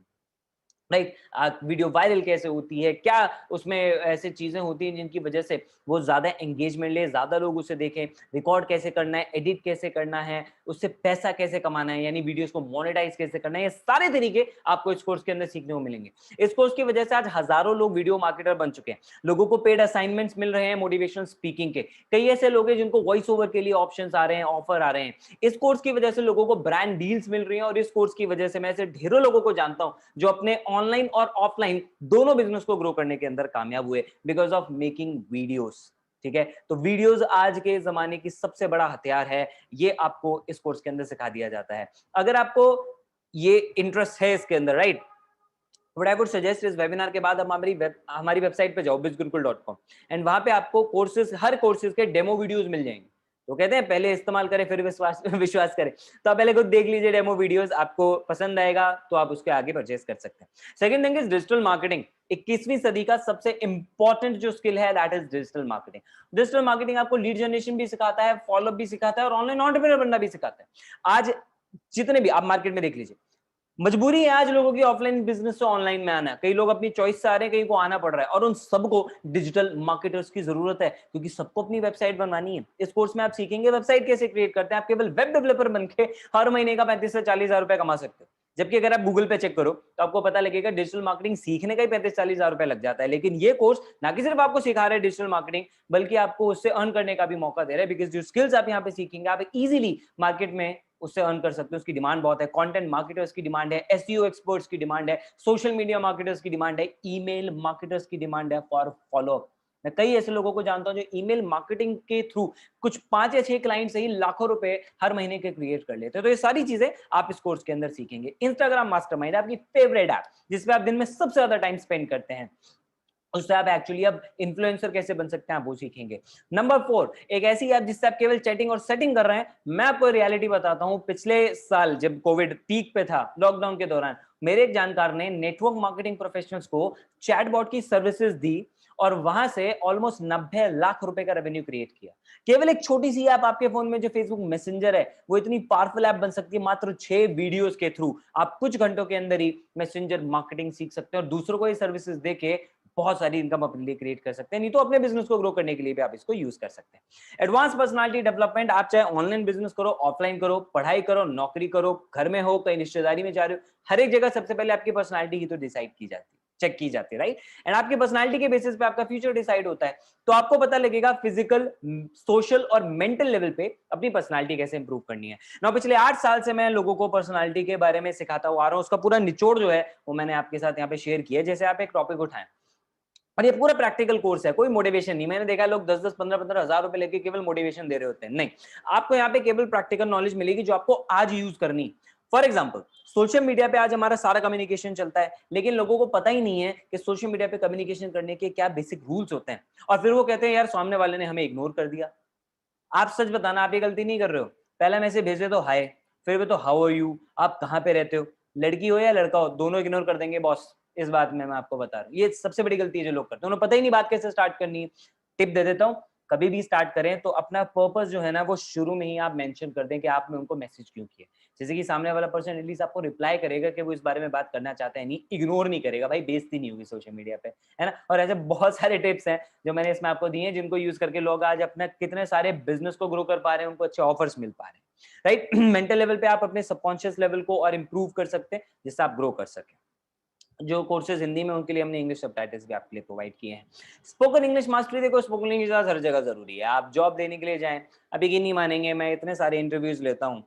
राइट, वीडियो वायरल कैसे होती है, क्या उसमें ऐसे चीजें होती हैं जिनकी वजह से वो ज्यादा एंगेजमेंट ले, ज्यादा लोग उसे देखें, रिकॉर्ड कैसे करना है, एडिट कैसे करना है, उससे पैसा कैसे कमाना है, यानी वीडियोस को मोनेटाइज कैसे करना है, ये सारे तरीके आपको इस कोर्स के अंदर सीखने को मिलेंगे। इस कोर्स की वजह से आज हजारों लोग वीडियो मार्केटर बन चुके हैं। लोगों को पेड असाइनमेंट्स मिल रहे हैं मोटिवेशनल स्पीकिंग के। कई ऐसे लोग हैं जिनको वॉइस ओवर के लिए ऑप्शंस आ रहे हैं, ऑफर आ रहे हैं। इस कोर्स की वजह से लोगों को ब्रांड डील्स मिल रही हैं और इस कोर्स की वजह से मैं ऐसे ढेरों लोगों को जानता हूं जो अपने ऑनलाइन और ऑफलाइन दोनों बिजनेस को ग्रो करने के अंदर कामयाब हुए बिकॉज ऑफ मेकिंग वीडियोस। ठीक है, तो वीडियोस आज के जमाने की सबसे बड़ा हथियार है, ये आपको इस कोर्स के अंदर सिखा दिया जाता है। अगर आपको ये इंटरेस्ट है इसके अंदर, right, what I would suggest इस वेबिनार के बाद हमारी वेबसाइट पे जाओ bizgurukul.com एंड वहां पे आपको कोर्सेज, हर कोर्सेज के डेमो वीडियोस मिल जाएंगे। तो कहते हैं पहले इस्तेमाल करें फिर विश्वास विश्वास करें, तो आप पहले खुद देख लीजिए डेमो वीडियोस, आपको पसंद आएगा तो आप उसके आगे परचेस कर सकते हैं। Second thing is digital marketing. 21वीं सदी का सबसे इंपॉर्टेंट जो स्किल है that is digital marketing. Digital marketing आपको लीड जनरेशन भी सिखाता है, फॉलोअप भी सिखाता है और ऑनलाइन एंटरप्रेन्योर बनना भी सिखाता है। आज जितने भी आप मार्केट में देख लीजिए, मजबूरी है आज लोगों की ऑफलाइन बिजनेस से ऑनलाइन में आना। कई लोग अपनी चॉइस से आ रहे हैं, कहीं को आना पड़ रहा है और उन सबको डिजिटल मार्केटर्स की जरूरत है क्योंकि सबको अपनी वेबसाइट बनवानी है। इस कोर्स में आप सीखेंगे वेबसाइट कैसे क्रिएट करते हैं। आप केवल वेब डेवलपर बन के हर महीने का 35 से 40,000 रुपए कमा सकते हो, जबकि अगर आप गूगल पे चेक करो तो आपको पता लगेगा डिजिटल मार्केटिंग सीखने का ही 35-40,000 रुपए लग जाता है। लेकिन ये कोर्स ना कि सिर्फ आपको सिखा रहा है डिजिटल मार्केटिंग, बल्कि आपको उससे अर्न करने का भी मौका दे रहा है बिकॉज जो स्किल्स आप यहाँ पे सीखेंगे आप इजीली मार्केट में उससे अर्न कर सकते हो। उसकी डिमांड बहुत है, कंटेंट मार्केटर्स की डिमांड है, एसईओ एक्सपर्ट्स की डिमांड है, सोशल मीडिया मार्केटर्स की डिमांड है, ईमेल मार्केटर्स की डिमांड है फॉर फॉलोअप। मैं कई ऐसे लोगों को जानता हूं जो ईमेल मार्केटिंग के थ्रू कुछ 5 या 6 क्लाइंट से ही लाखों रुपए हर महीने के क्रिएट कर लेते हैं। तो ये सारी चीजें आप इस कोर्स के अंदर सीखेंगे। इंस्टाग्राम मास्टरमाइंड, आपकी फेवरेट ऐप जिसपे आप दिन में सबसे ज्यादा टाइम स्पेंड करते हैं, उससे आप एक्चुअली अब इन्फ्लुएंसर कैसे बन सकते हैं आप वो सीखेंगे। नंबर 4, एक ऐसी ऐप जिससे आप केवल चैटिंग और सेटिंग कर रहे हैं। मैं आपको रियलिटी बताता हूं, पिछले साल जब कोविड पीक पे था, लॉकडाउन के दौरान, मेरे एक जानकार ने नेटवर्क मार्केटिंग प्रोफेशनल्स को चैटबॉट की सर्विसेज दी और वहां से ऑलमोस्ट 90 लाख रुपए का रेवेन्यू क्रिएट किया। केवल एक छोटी सी ऐप आपके फोन में जो फेसबुक मैसेंजर है, वो इतनी पावरफुल ऐप बन सकती है मात्र 6 वीडियोस के थ्रू। आप कुछ घंटों के अंदर ही मैसेंजर मार्केटिंग सीख सकते हैं और दूसरों को ये सर्विसेज देके बहुत सारी इनकम अपने लिए क्रिएट कर सकते हैं। नहीं तो अपने बिजनेस को ग्रो करने के लिए भी आप इसको यूज कर सकते हैं। एडवांस पर्सनालिटी डेवलपमेंट, आप चाहे ऑनलाइन बिजनेस करो, ऑफलाइन करो, पढ़ाई करो, नौकरी करो, घर में हो, कहीं रिश्तेदारी में जा रहे हो, हर एक जगह सबसे पहले आपकी पर्सनालिटी की तो डिसाइड की जाती है, चेक की जाती है, राइट। एंड आपकी पर्सनालिटी के बेसिस पे आपका फ्यूचर डिसाइड होता है। तो आपको पता लगेगा फिजिकल, सोशल और मेंटल लेवल पे अपनी पर्सनालिटी कैसे इंप्रूव करनी है ना। पिछले 8 साल से मैं लोगों को पर्सनालिटी के बारे में सिखाता हुआ आ रहा हूं, उसका पूरा निचोड़ जो है वो मैंने आपके साथ यहाँ पे शेयर किया। जैसे आप एक टॉपिक उठाएं और ये पूरा प्रैक्टिकल कोर्स है, कोई मोटिवेशन नहीं। मैंने देखा लोग 10-10, 15-15 हजार रुपए लेके केवल मोटिवेशन दे रहे होते हैं, नहीं। आपको यहाँ पे केवल प्रैक्टिकल नॉलेज मिलेगी जो आपको आज यूज करनी। फॉर एग्जाम्पल, सोशल मीडिया पे आज हमारा सारा कम्युनिकेशन चलता है, लेकिन लोगों को पता ही नहीं है कि सोशल मीडिया पे कम्युनिकेशन करने के क्या बेसिक रूल्स होते हैं। और फिर वो कहते हैं यार सामने वाले ने हमें इग्नोर कर दिया। आप सच बताना, आप ये गलती नहीं कर रहे हो? पहला मैसेज भेजे तो हाय, फिर भी तो हाउ आर यू, आप कहाँ पे रहते हो, लड़की हो या लड़का हो, दोनों इग्नोर कर देंगे बॉस। इस बात में मैं आपको बता रहा हूँ, ये सबसे बड़ी गलती है जो लोग करते हैं, उन्हें पता ही नहीं बात कैसे स्टार्ट करनी है। टिप दे देता हूँ, कभी भी स्टार्ट करें तो अपना पर्पस जो है ना वो शुरू में ही आप मेंशन कर दें कि आपने उनको मैसेज क्यों किया। जैसे कि सामने वाला पर्सन एटलीस्ट आपको रिप्लाई करेगा कि वो इस बारे में बात करना चाहता है, नहीं इग्नोर नहीं करेगा। भाई बेइज्जती नहीं होगी सोशल मीडिया पे, है ना। और ऐसे बहुत सारे टिप्स हैं जो मैंने इसमें आपको दिए हैं, जिनको यूज करके लोग आज अपना कितने सारे बिजनेस को ग्रो कर पा रहे हैं, उनको अच्छे ऑफर्स मिल पा रहे हैं, राइट। मेंटल लेवल पे आप अपने सबकॉन्शियस लेवल को और इंप्रूव कर सकते हैं, जिससे आप ग्रो कर सकें। जो कोर्सेज हिंदी में, उनके लिए हमने इंग्लिश सबटाइटल्स भी आपके लिए प्रोवाइड किए हैं। स्पोकन इंग्लिश मास्टरी, देखो स्पोकन इंग्लिश हर जगह जरूरी है। आप जॉब देने के लिए जाएं, अब यकीन नहीं मानेंगे, मैं इतने सारे इंटरव्यूज लेता हूँ,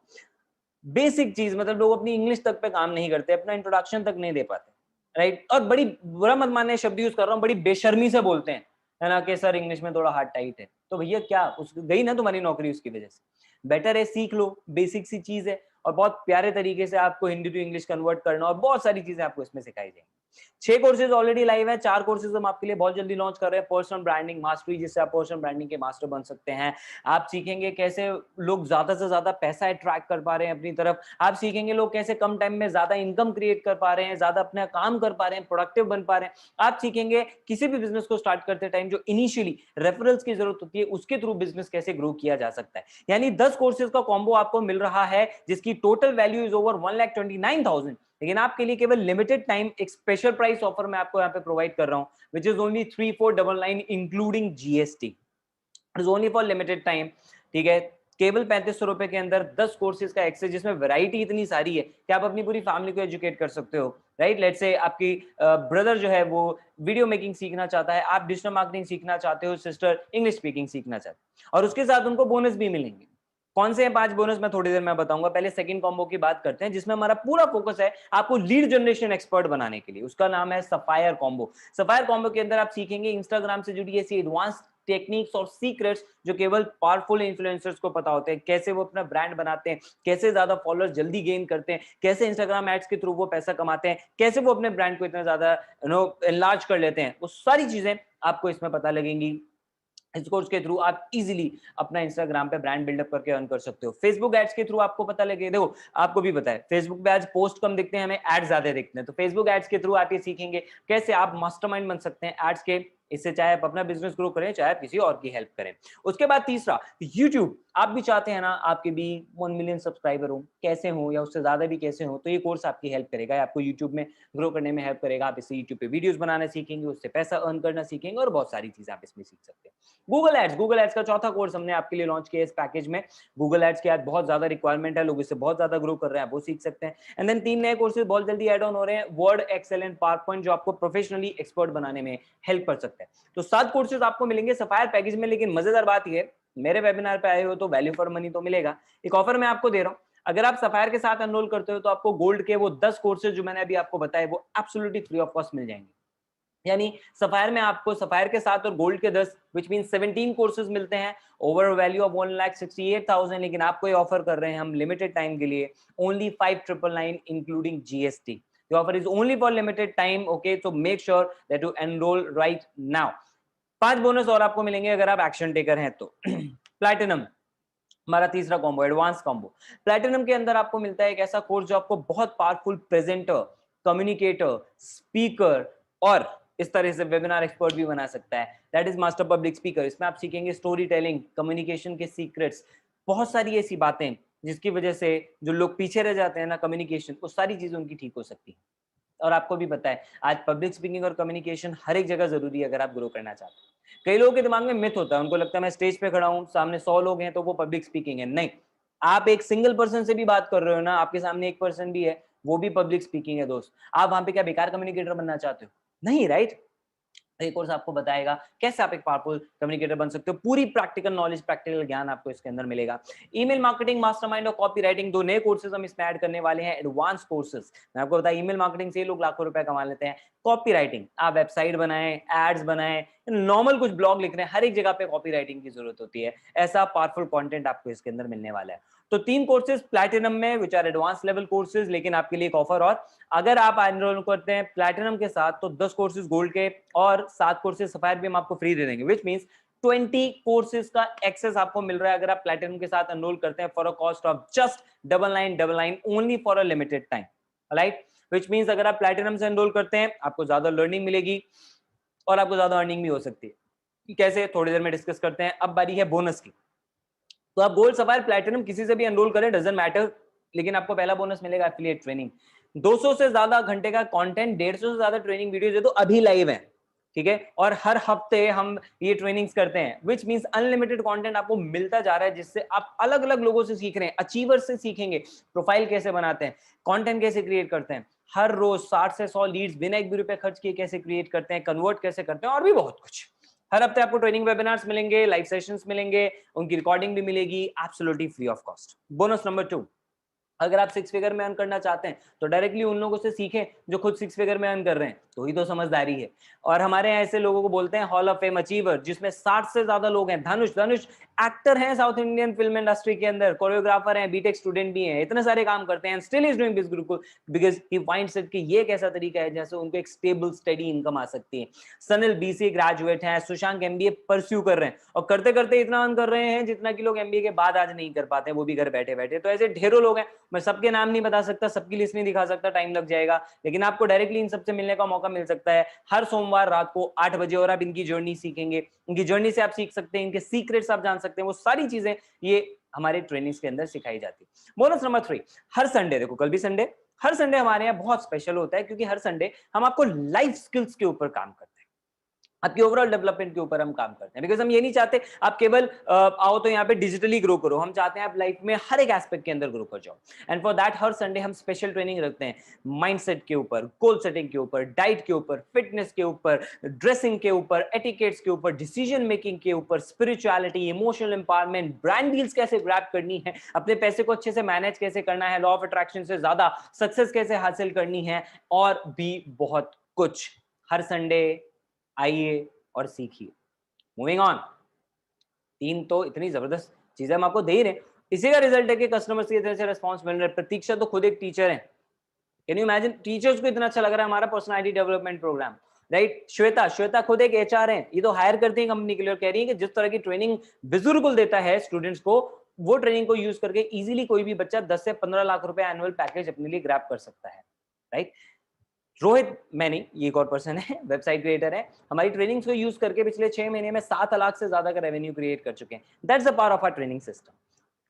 बेसिक चीज मतलब लोग अपनी इंग्लिश तक पे काम नहीं करते, अपना इंट्रोडक्शन तक नहीं दे पाते, राइट। और बड़ी, बुरा मत मानने शब्द यूज कर रहा हूँ, बड़ी बेशर्मी से बोलते हैं, है ना, कि सर इंग्लिश में थोड़ा हार्ड टाइट है। तो भैया क्या उस गई ना तुम्हारी नौकरी उसकी वजह से? बेटर है सीख लो, बेसिक सी चीज है और बहुत प्यारे तरीके से आपको हिंदी टू इंग्लिश कन्वर्ट करना, और बहुत सारी चीजें आपको इसमें सिखाई जाएंगी। 6 कोर्सेज ऑलरेडी लाइव है, 4 कोर्सेज हम आपके लिए बहुत जल्दी लॉन्च कर रहे हैं। पर्सनल ब्रांडिंग मास्टरी, जिससे आप पर्सनल ब्रांडिंग के मास्टर बन सकते हैं। आप सीखेंगे कैसे लोग ज्यादा से ज्यादा पैसा अट्रैक्ट कर पा रहे हैं अपनी तरफ। आप सीखेंगे लोग कैसे कम टाइम में ज्यादा इनकम क्रिएट कर पा रहे हैं, ज्यादा अपना काम कर पा रहे हैं, प्रोडक्टिव बन पा रहे हैं। आप सीखेंगे किसी भी बिजनेस को स्टार्ट करते टाइम जो इनिशियली रेफरल्स की जरूरत होती है, उसके थ्रू बिजनेस कैसे ग्रो किया जा सकता है। यानी 10 कोर्सेज का कॉम्बो आपको मिल रहा है, जिसकी टोटल वैल्यू इज ओवर 1,29,000। लेकिन आपके लिए केवल लिमिटेड टाइम एक स्पेशल प्राइस ऑफर मैं आपको यहाँ पे प्रोवाइड कर रहा हूँ, which is only 3499 including GST. It is only for limited time, ठीक है। केवल 3500 रुपए के अंदर 10 कोर्सेज का एक्सेस, जिसमें वैरायटी इतनी सारी है कि आप अपनी पूरी फैमिली को एजुकेट कर सकते हो, राइट। लेट्स से आपकी ब्रदर जो है वो वीडियो मेकिंग सीखना चाहता है, आप डिजिटल मार्केटिंग सीखना चाहते हो, सिस्टर इंग्लिश स्पीकिंग सीखना चाहते हो, और उसके साथ उनको बोनस भी मिलेंगे। कौन से हैं 5 बोनस, मैं थोड़ी देर में बताऊंगा। पहले सेकंड कॉम्बो की बात करते हैं, जिसमें हमारा पूरा फोकस है आपको लीड जनरेशन एक्सपर्ट बनाने के लिए। उसका नाम है सफायर कॉम्बो। सफायर कॉम्बो के अंदर आप सीखेंगे इंस्टाग्राम से जुड़ी ऐसी एडवांस टेक्निक्स और सीक्रेट्स जो केवल पावरफुल इन्फ्लुएंसर्स को पता होते हैं। कैसे वो अपना ब्रांड बनाते हैं, कैसे ज्यादा फॉलोअर्स जल्दी गेन करते हैं, कैसे इंस्टाग्राम एड्स के थ्रू वो पैसा कमाते हैं, कैसे वो अपने ब्रांड को इतना ज्यादा एनलार्ज कर लेते हैं, वो सारी चीजें आपको इसमें पता लगेंगी। इस कोर्स के थ्रू आप इजीली अपना इंस्टाग्राम पे ब्रांड बिल्डअप करके अर्न कर सकते हो। फेसबुक एड्स के थ्रू आपको पता लगे, देखो आपको भी पता है फेसबुक पे आज पोस्ट कम दिखते हैं, हमें एड्स ज्यादा दिखते हैं। तो फेसबुक एड्स के थ्रू आप ये सीखेंगे कैसे आप मास्टरमाइंड बन सकते हैं एड्स के। इससे चाहे आप अपना बिजनेस ग्रो करें, चाहे आप किसी और की हेल्प करें। उसके बाद तीसरा, यूट्यूब। आप भी चाहते हैं ना आपके भी 1 मिलियन सब्सक्राइबर हो, कैसे हो या उससे ज्यादा भी कैसे हो, तो ये कोर्स आपकी हेल्प करेगा, आपको यूट्यूब में ग्रो करने में हेल्प करेगा। आप इससे यूट्यूब पे वीडियोस बनाना सीखेंगे, उससे पैसा अर्न करना सीखेंगे और बहुत सारी चीजें आप इसमें सीख सकते हैं। गूगल एड्स का चौथा कोर्स हमने आपके लिए लॉन्च किया इस पैकेज में। गूगल एड्स की आज बहुत ज्यादा रिक्वायरमेंट है, लोग इससे बहुत ज्यादा ग्रो कर रहे हैं, आप वो सीख सकते हैं। एंड देन 3 नए कोर्सेज बहुत जल्दी ऐड ऑन हो रहे हैं, Word, Excel and PowerPoint, जो आपको प्रोफेशनली एक्सपर्ट बनाने में हेल्प कर सकते हैं। तो 7 कोर्सेज आपको मिलेंगे सफायर पैकेज में। लेकिन मजेदार बात यह है, मेरे वेबिनार पे आए हो तो वैल्यू फॉर मनी तो मिलेगा। एक ऑफर मैं आपको दे रहा हूं, अगर आप सफायर के साथ एनरोल करते हो तो आपको गोल्ड के वो 10 कोर्सेज जो मैंने अभी आपको बताए वो एब्सोल्युटली फ्री ऑफ कॉस्ट मिल जाएंगे। यानी सफायर में आपको सफायर के साथ और गोल्ड के 10 विच मीन 17 कोर्सेज मिलते हैं ओवर वैल्यू ऑफ 1,68,000। लेकिन आपको ये ऑफर कर रहे हैं हम लिमिटेड टाइम के लिए, only 5,999 including GST. The offer is only for limited time, okay? So make sure that you enroll right now. 5 bonus और आपको मिलेंगे अगर आप एक्शन टेकर हैं तो। प्लैटिनम हमारा तीसरा कॉम्बो, एडवांस कॉम्बो। प्लैटिनम के अंदर आपको मिलता है एक ऐसा कोर्स जो आपको बहुत पावरफुल प्रेजेंटर, कम्युनिकेटर, स्पीकर और इस तरह से वेबिनार एक्सपर्ट भी बना सकता है। That is master public speaker. इसमें आप सीखेंगे स्टोरी टेलिंग, कम्युनिकेशन के सीक्रेट्स, बहुत सारी ऐसी बातें जिसकी वजह से जो लोग पीछे रह जाते हैं ना कम्युनिकेशन, वो सारी चीजें उनकी ठीक हो सकती है। और आपको भी पता है आज पब्लिक स्पीकिंग और कम्युनिकेशन हर एक जगह जरूरी है अगर आप ग्रो करना चाहते हैं। कई लोगों के दिमाग में मिथ होता है, उनको लगता है मैं स्टेज पे खड़ा हूं, सामने 100 लोग हैं तो वो पब्लिक स्पीकिंग है। नहीं, आप एक सिंगल पर्सन से भी बात कर रहे हो ना, आपके सामने एक पर्सन भी है, वो भी पब्लिक स्पीकिंग है दोस्त। आप वहां पे क्या बेकार कम्युनिकेटर बनना चाहते हो? नहीं, राइट। ये कोर्स आपको बताएगा कैसे आप एक पावरफुल कम्युनिकेटर बन सकते हो। पूरी प्रैक्टिकल नॉलेज, प्रैक्टिकल ज्ञान आपको इसके अंदर मिलेगा। ईमेल मार्केटिंग मास्टरमाइंड और कॉपी राइटिंग, दो नए कोर्सेज हम इसमें ऐड करने वाले हैं, एडवांस कोर्सेज। मैं आपको बताया ईमेल मार्केटिंग से लोग लाखों रुपए कमा लेते हैं। कॉपी राइटिंग, आप वेबसाइट बनाएं, एड्स बनाएं, नॉर्मल कुछ ब्लॉग लिख रहे हैं, हर एक जगह पे कॉपी राइटिंग की जरूरत होती है। ऐसा पावरफुल कंटेंट आपको इसके अंदर मिलने वाला है। तो 3 कोर्सेज प्लैटिनम में which are advance level courses. लेकिन आपके लिए एक ऑफर और, अगर आप एनरोल करते हैं प्लैटिनम के साथ तो 10 कोर्सेज गोल्ड के और 7 कोर्सेज सफायर भी हम आपको फ्री दे देंगे, विच मींस 20 कोर्सेज का एक्सेस आपको मिल रहा है अगर आप प्लैटिनम के साथ एनरोल करते हैं for a cost of just 9999 only for a limited time, right. Which means अगर आप प्लैटिनम से एनरोल करते हैं आपको ज्यादा लर्निंग मिलेगी और आपको ज्यादा अर्निंग भी हो सकती है। कैसे, थोड़ी देर में डिस्कस करते हैं। अब बारी है बोनस की। तो आप गोल्ड, सफायर, प्लैटिनम किसी से भी एनरोल करें, डजंट मैटर, लेकिन आपको पहला बोनस मिलेगा एफिलिएट ट्रेनिंग। 200 से ज्यादा घंटे का कंटेंट, 150 से ज्यादा ट्रेनिंग वीडियोस, ये तो अभी लाइव है, ठीक है। और हर हफ्ते हम ये ट्रेनिंग्स करते हैं, विच मींस अनलिमिटेड कंटेंट आपको मिलता जा रहा है, जिससे आप अलग अलग लोगों से सीख रहे हैं। अचीवर्स से सीखेंगे प्रोफाइल कैसे बनाते हैं, कंटेंट कैसे क्रिएट करते हैं, हर रोज 60 से 100 लीड्स बिना एक भी रुपए खर्च किए कैसे क्रिएट करते हैं, कन्वर्ट कैसे करते हैं, और भी बहुत कुछ। हर हफ्ते आपको ट्रेनिंग वेबिनार्स मिलेंगे, लाइव सेशंस मिलेंगे, उनकी रिकॉर्डिंग भी मिलेगी absolutely free of cost. Bonus number 2, अगर आप 6 फिगर में अर्न करना चाहते हैं तो डायरेक्टली उन लोगों से सीखें जो खुद 6 फिगर में अर्न कर रहे हैं, तो ही तो समझदारी है। और हमारे यहाँ ऐसे लोगों को बोलते हैं हॉल ऑफ फेम अचीवर, जिसमें 60 से ज्यादा लोग हैं। धनुष धनुष एक्टर हैं साउथ इंडियन फिल्म इंडस्ट्री के अंदर, कोरियोग्राफर हैं, बीटेक स्टूडेंट भी हैं, इतने सारे काम करते हैं, still is doing this group because he finds it कि ये एक ऐसा तरीका है जैसे उनको एक स्टेबल स्टडी इनकम आ सकती है। सनिल बीसीए ग्रेजुएट हैं, सुशांक एमबीए परस्यू कर रहे हैं और करते करते इतना अर्न कर रहे हैं जितना कि लोग एमबीए के बाद आज नहीं कर पाते हैं, वो भी घर बैठे बैठे। तो ऐसे ढेरों लोग हैं, मैं सबके नाम नहीं बता सकता, सबकी लिस्ट नहीं दिखा सकता, टाइम लग जाएगा, लेकिन आपको डायरेक्टली इन सबसे मिलने का मौका मिल सकता है हर सोमवार रात को 8 बजे। और आप इनकी जर्नी सीखेंगे, इनकी जर्नी से आप सीख सकते हैं, इनके सीक्रेट्स आप जान सकते हैं, वो सारी चीजें ये हमारे ट्रेनिंग्स के अंदर सिखाई जाती है। बोनस नंबर 3, हर संडे, देखो कल भी संडे, हर संडे हमारे यहाँ बहुत स्पेशल होता है क्योंकि हर संडे हम आपको लाइफ स्किल्स के ऊपर काम करते हैं, आपकी ओवरऑल डेवलपमेंट के ऊपर हम काम करते हैं। बिकॉज हम ये नहीं चाहते आप केवल आओ तो यहाँ पे डिजिटली ग्रो करो, हम चाहते हैं आप लाइफ में हर एक एस्पेक्ट के अंदर ग्रो कर जाओ। And for that her Sunday हम स्पेशल ट्रेनिंग रखते हैं, माइंडसेट के ऊपर, गोल सेटिंग के ऊपर, डाइट के ऊपर, फिटनेस के ऊपर, ड्रेसिंग के ऊपर, एटिकेट्स के ऊपर, डिसीजन मेकिंग के ऊपर, spirituality, emotional empowerment, brand deals कैसे ग्रैब करनी है, अपने पैसे को अच्छे से मैनेज कैसे करना है, लॉ ऑफ अट्रैक्शन से ज्यादा सक्सेस कैसे हासिल करनी है, और भी बहुत कुछ। हर संडे आइए और सीखिए। मूविंग ऑन, 3 तो इतनी जबरदस्त चीजें हम आपको दे ही रहे हैं, इसी का रिजल्ट है कि कस्टमर्स की तरह से रिस्पॉन्स मिल रहा है। प्रतीक्षा तो खुद एक टीचर है, कैन यू इमेजिन, टीचर्स को इतना अच्छा लग रहा है हमारा personality development program, right. Shweta Shweta खुद एक एचआर है, ये तो हायर करती है कंपनी के लिए और कह रही है कि जिस तरह की ट्रेनिंग बिजुर्गुल देता है स्टूडेंट्स को, वो ट्रेनिंग को यूज करके इजीली कोई भी बच्चा 10 से 15 लाख रुपए एनुअल पैकेज अपने लिए ग्रैब कर सकता है, राइट। रोहित, मैं नहीं, ये एक और पर्सन है, वेबसाइट क्रिएटर है, हमारी ट्रेनिंग्स को यूज करके पिछले 6 महीने में 7 लाख से ज्यादा का रेवेन्यू क्रिएट कर चुके हैं। That's the power of our training system.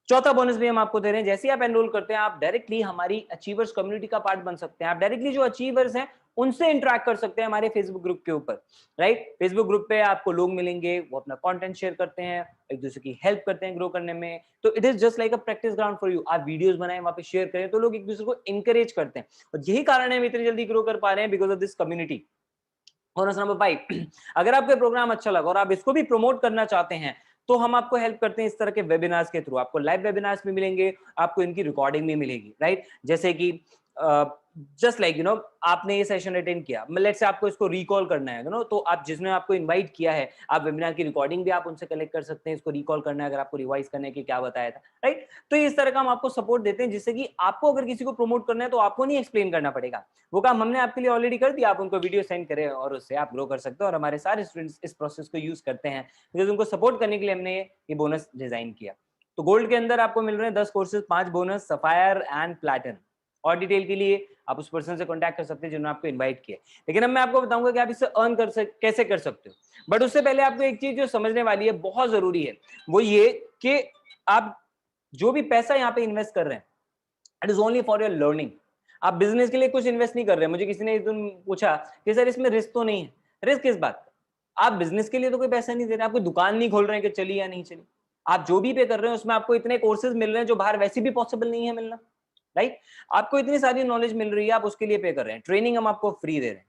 चौथा बोनस भी हम आपको दे रहे हैं, जैसे ही आप एनरोल करते हैं आप डायरेक्टली हमारी अचीवर्स कम्युनिटी का पार्ट बन सकते हैं। आप डायरेक्टली जो अचीवर्स हैं उनसे इंटरेक्ट कर सकते हैं हमारे फेसबुक ग्रुप के ऊपर, राइट। फेसबुक ग्रुप पे आपको लोग मिलेंगे, वो अपना कंटेंट शेयर करते हैं, एक दूसरे की हेल्प करते हैं ग्रो करने में। तो it is just like a practice ground for you. आप वीडियोस बनाएं, वहां पे शेयर करें, तो लोग एक दूसरे को इंकरेज करते हैं, और यही कारण है हम इतनी जल्दी ग्रो कर पा रहे हैं, because of this community. Bonus number 5, अगर आपको प्रोग्राम अच्छा लगा और आप इसको भी प्रमोट करना चाहते हैं तो हम आपको हेल्प करते हैं इस तरह के वेबिनार्स के थ्रू। आपको लाइव वेबिनार्स भी मिलेंगे, आपको इनकी रिकॉर्डिंग भी मिलेगी, राइट। जैसे कि जस्ट लाइक यू नो आपने ये सेशन अटेंड किया, लेट्स से आपको इसको रिकॉल करना है, तो आप जिसने आपको इनवाइट किया है, आप वेबिनार की रिकॉर्डिंग भी आप उनसे कलेक्ट कर सकते हैं, इसको रिकॉल करना है अगर आपको रिवाइज करना है कि क्या बताया था, राइट। तो इस तरह का हम आपको सपोर्ट देते हैं, जिससे कि आपको अगर किसी को प्रमोट करना है तो आपको नहीं एक्सप्लेन करना पड़ेगा, वो काम हमने आपके लिए ऑलरेडी कर दिया। आप उनको वीडियो सेंड करें और उससे आप ग्रो कर सकते हो। और हमारे सारे स्टूडेंट्स इस प्रोसेस को यूज करते हैं, बिकॉज उनको सपोर्ट करने के लिए हमने ये बोनस डिजाइन किया। तो गोल्ड के अंदर आपको मिल रहे हैं 10 courses, 5 bonus, sapphire and platinum. और डिटेल के लिए आप उस पर्सन से कांटेक्ट कर सकते हैं जिन्होंने आपको इनवाइट किया है। लेकिन अब मैं आपको बताऊंगा कि आप इससे अर्न कैसे कर सकते हो। बट उससे पहले आपको एक चीज जो समझने वाली है, बहुत जरूरी है, वो ये कि आप जो भी पैसा यहाँ पे इन्वेस्ट कर रहे हैं, it is only for your learning. आप बिजनेस के लिए कुछ इन्वेस्ट नहीं कर रहे हैं। मुझे किसी ने एक दिन पूछा कि सर इसमें रिस्क तो नहीं है। रिस्क किस बात का? आप बिजनेस के लिए तो कोई पैसा नहीं दे रहे, आप कोई दुकान नहीं खोल रहे हैं कि चली या नहीं चली। आप जो भी पे कर रहे हैं उसमें आपको इतने कोर्सेज मिल रहे हैं जो बाहर वैसे भी पॉसिबल नहीं है मिलना, राइट? आपको इतनी सारी नॉलेज मिल रही है, आप उसके लिए पे कर रहे हैं। ट्रेनिंग हम आपको फ्री दे रहे हैं,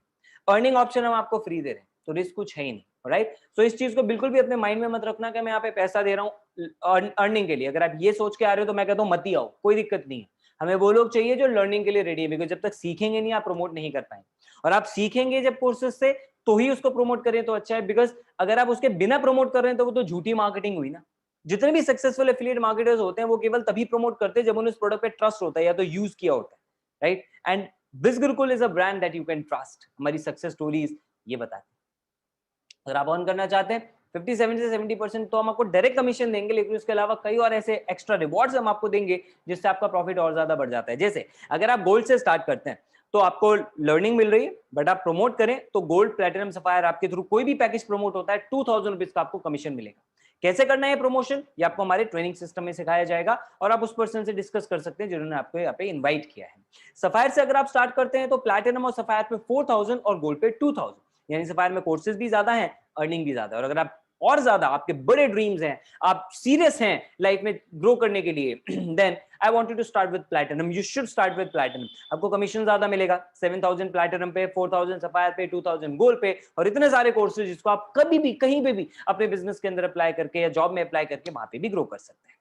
अर्निंग ऑप्शन हम आपको फ्री दे रहे हैं, तो रिस्क कुछ है ही नहीं, राइट? सो इस चीज को बिल्कुल भी अपने माइंड में मत रखना कि मैं यहाँ पे पैसा दे रहा हूँ अर्निंग के लिए। अगर आप ये सोच के आ रहे हो तो मैं कहता हूँ मत ही आओ, कोई दिक्कत नहीं है। हमें वो लोग चाहिए जो लर्निंग के लिए रेडी है, बिकॉज जब तक सीखेंगे नहीं आप प्रमोट नहीं कर पाएंगे। और आप सीखेंगे जब कोर्सेज से तो ही उसको प्रमोट करें तो अच्छा है, बिकॉज अगर आप उसके बिना प्रमोट कर रहे हैं तो वो तो झूठी मार्केटिंग हुई ना। जितने भी सक्सेसफुल एफिलिएट मार्केटर्स होते हैं वो केवल तभी प्रमोट करते हैं जब उन्हें उस प्रोडक्ट पे ट्रस्ट होता है या तो यूज किया होता है, right? And Biz Gurukul is a brand that you can trust. हमारी सक्सेस स्टोरीज ये बताते हैं। अगर आप अर्न करना चाहते हैं 57 से 70% तो हम आपको डायरेक्ट कमीशन देंगे, लेकिन उसके अलावा कई और ऐसे एक्स्ट्रा रिवॉर्ड्स हम आपको देंगे जिससे आपका प्रॉफिट और ज्यादा बढ़ जाता है। जैसे अगर आप गोल्ड से स्टार्ट करते हैं तो आपको लर्निंग मिल रही है, बट आप प्रमोट करें तो गोल्ड, प्लेटिनम, सफायर आपके थ्रू कोई भी पैकेज प्रमोट होता है 2000 रुपीज का आपको कमीशन मिलेगा। कैसे करना है प्रमोशन, ये आपको हमारे ट्रेनिंग सिस्टम में सिखाया जाएगा और आप उस पर्सन से डिस्कस कर सकते हैं जिन्होंने आपको यहाँ पे इनवाइट किया है। सफायर से अगर आप स्टार्ट करते हैं तो प्लैटिनम और सफायर पे 4000 और गोल्ड पे 2000, यानी सफायर में कोर्सेज भी ज्यादा है, अर्निंग भी ज्यादा है। और अगर आप और ज्यादा आपके बड़े ड्रीम्स हैं, आप सीरियस हैं लाइफ में ग्रो करने के लिए, then I want you to start with platinum. You should start with platinum. आपको कमीशन ज्यादा मिलेगा, 7000 प्लैटिनम पे, 4000 सफायर पे, 2000 गोल्ड पे, और इतने सारे कोर्सेज जिसको आप कभी भी कहीं पे भी अपने बिजनेस के अंदर अप्लाई करके या जॉब में अप्लाई करके वहां पे भी ग्रो कर सकते हैं।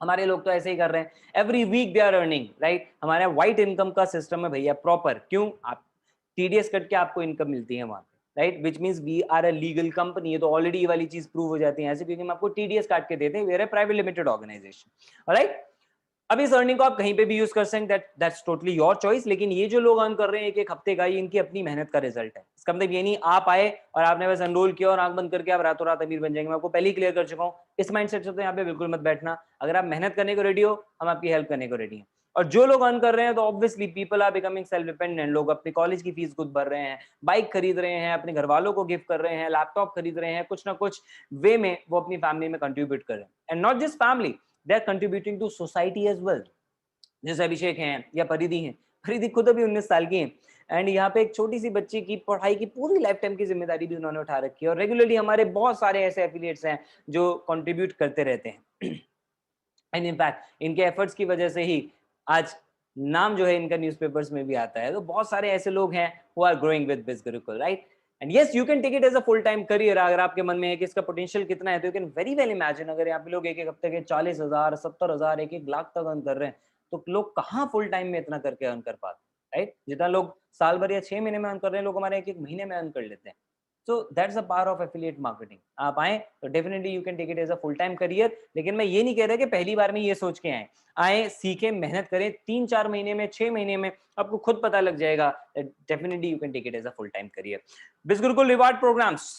हमारे लोग तो ऐसे ही कर रहे हैं, every week they are earning, right? हमारे व्हाइट इनकम का सिस्टम है भैया प्रॉपर। क्यों? आप टीडीएस कट के आपको इनकम मिलती है वहां पे, right? Which means we are a legal company. ये तो ऑलरेडी ये वाली चीज प्रूव हो जाती है ऐसे, क्योंकि हम आपको टीडीएस काट के देते हैं, we are a private limited organisation, right? अब इस अर्निंग को आप कहीं पे भी यूज कर सकते हैं, दैट्स टोटली योर चॉइस। लेकिन ये जो लोग अर्न कर रहे हैं एक एक हफ्ते का, ये इनकी अपनी मेहनत का रिजल्ट है। इसका मतलब ये नहीं आप आए और आपने बस एनरोल किया और आंख बंद करके आप रातों रात अमीर बन जाएंगे। मैं आपको पहले ही क्लियर कर चुका हूँ, इस माइंडसेट से तो यहाँ पे बिल्कुल मत बैठना। अगर आप मेहनत करने को रेडी हो, हम आपकी हेल्प करने को रेडी हैं। और जो लोग अर्न कर रहे हैं तो obviously people are becoming self dependent. लोग अपनी कॉलेज की फीस खुद भर रहे हैं, बाइक खरीद रहे हैं, अपने घर वालों को गिफ्ट कर रहे हैं, लैपटॉप खरीद रहे हैं, कुछ ना कुछ वे में वो अपनी फैमिली में कंट्रीब्यूट कर रहे हैं। And not just family, they are contributing to society as well. जैसे अभिषेक हैं या परिधि हैं, परिधि खुद अभी 19 साल की हैं, एंड यहाँ पे एक छोटी सी बच्ची की पढ़ाई की पूरी लाइफ टाइम की जिम्मेदारी भी उन्होंने उठा रखी है। और रेगुलरली हमारे बहुत सारे ऐसे एफिलिएट्स हैं जो कंट्रीब्यूट करते रहते हैं। एंड इनफैक्ट इनके एफर्ट्स की वजह से ही आज नाम जो है इनका न्यूज़पेपर्स में भी आता है। तो बहुत सारे ऐसे लोग हैं who are growing with BizGurukul, right? And yes, you can take it as a full time career. अगर आपके मन में है कि इसका पोटेंशियल कितना है तो you can very well imagine, अगर यहाँ पे लोग एक एक हफ्ते के 40,000, 70,000, 1-1 लाख तक अर्न कर रहे हैं, तो लोग कहाँ फुल टाइम में इतना करके अर्न कर पाते हैं, राइट? जितना लोग साल भर या 6 महीने में अर्न कर रहे हैं, लोग हमारे 1-1 महीने में अर्न कर लेते हैं। So that's a power of affiliate marketing. आप आए तो definitely you can take it as a full time career. लेकिन मैं ये नहीं कह रहा कि पहली बार में ये सोच के आए, सीखें, मेहनत करें, 3-4 महीने में, 6 महीने में आपको खुद पता लग जाएगा। Definitely you can take it as a full time career. BizGurukul reward programmes,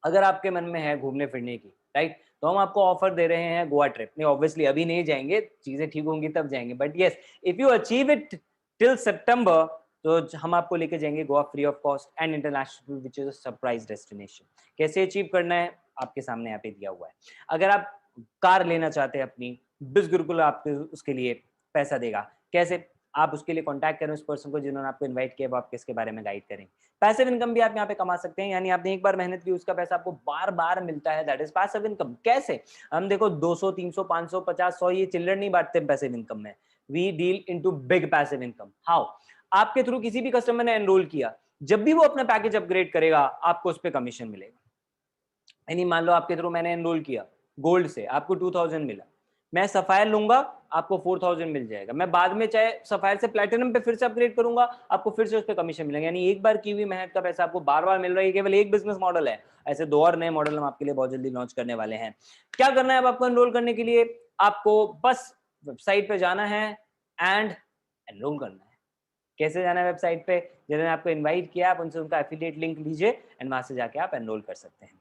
अगर आपके मन में है घूमने फिरने की, राइट, तो हम आपको ऑफर दे रहे हैं गोवा ट्रिप। नहीं, ऑब्वियसली अभी नहीं जाएंगे, चीजें ठीक होंगी तब जाएंगे, but yes, if you achieve it till सितंबर तो हम आपको लेके जाएंगे Goa free of cost and international, which is a surprise destination. कैसे अचीव करना है आपके सामने यहाँ पे दिया हुआ है। अगर आप कार लेना चाहते हैं अपनी, बिज गुरुकुल आपको उसके लिए पैसा देगा। कैसे? आप उसके लिए कांटेक्ट करें उस पर्सन को जिन्होंने आपको इनवाइट किया, वो आपको इसके बारे में गाइड करें। पैसिव इनकम भी आप यहाँ पे कमा सकते हैं, यानी आपने एक बार मेहनत की, उसका पैसा आपको बार बार मिलता है, दैट इज पैसिव इनकम। कैसे? हम देखो 200, 300, 500, 50, 100 ये चिल्लर नहीं बांटते पैसिव इनकम में। We deal into big passive income. How? आपके थ्रू किसी भी कस्टमर ने एनरोल किया, जब भी वो अपना पैकेज अपग्रेड करेगा आपको उस पर कमीशन मिलेगा। यानी मान लो आपके थ्रू मैंने एनरोल किया गोल्ड से, आपको 2000 मिला, मैं सफायर लूंगा, आपको 4000 मिल जाएगा। मैं बाद में चाहे सफायर से प्लैटिनम पे फिर से अपग्रेड करूंगा, आपको फिर से उस पर कमीशन मिलेगा। यानी एक बार की हुई मेहनत का पैसा आपको बार बार मिल रहा है। केवल एक बिजनेस मॉडल है, ऐसे 2 और नए मॉडल हम आपके लिए बहुत जल्दी लॉन्च करने वाले हैं। क्या करना है अब आपको एनरोल करने के लिए? आपको बस वेबसाइट पे जाना है एंड एनरोल करना है। कैसे जाना है वेबसाइट पे? जिन्होंने आपको इन्वाइट किया आप उनसे उनका एफिलिएट लिंक लीजिए एंड वहां से जाके आप एनरोल कर सकते हैं।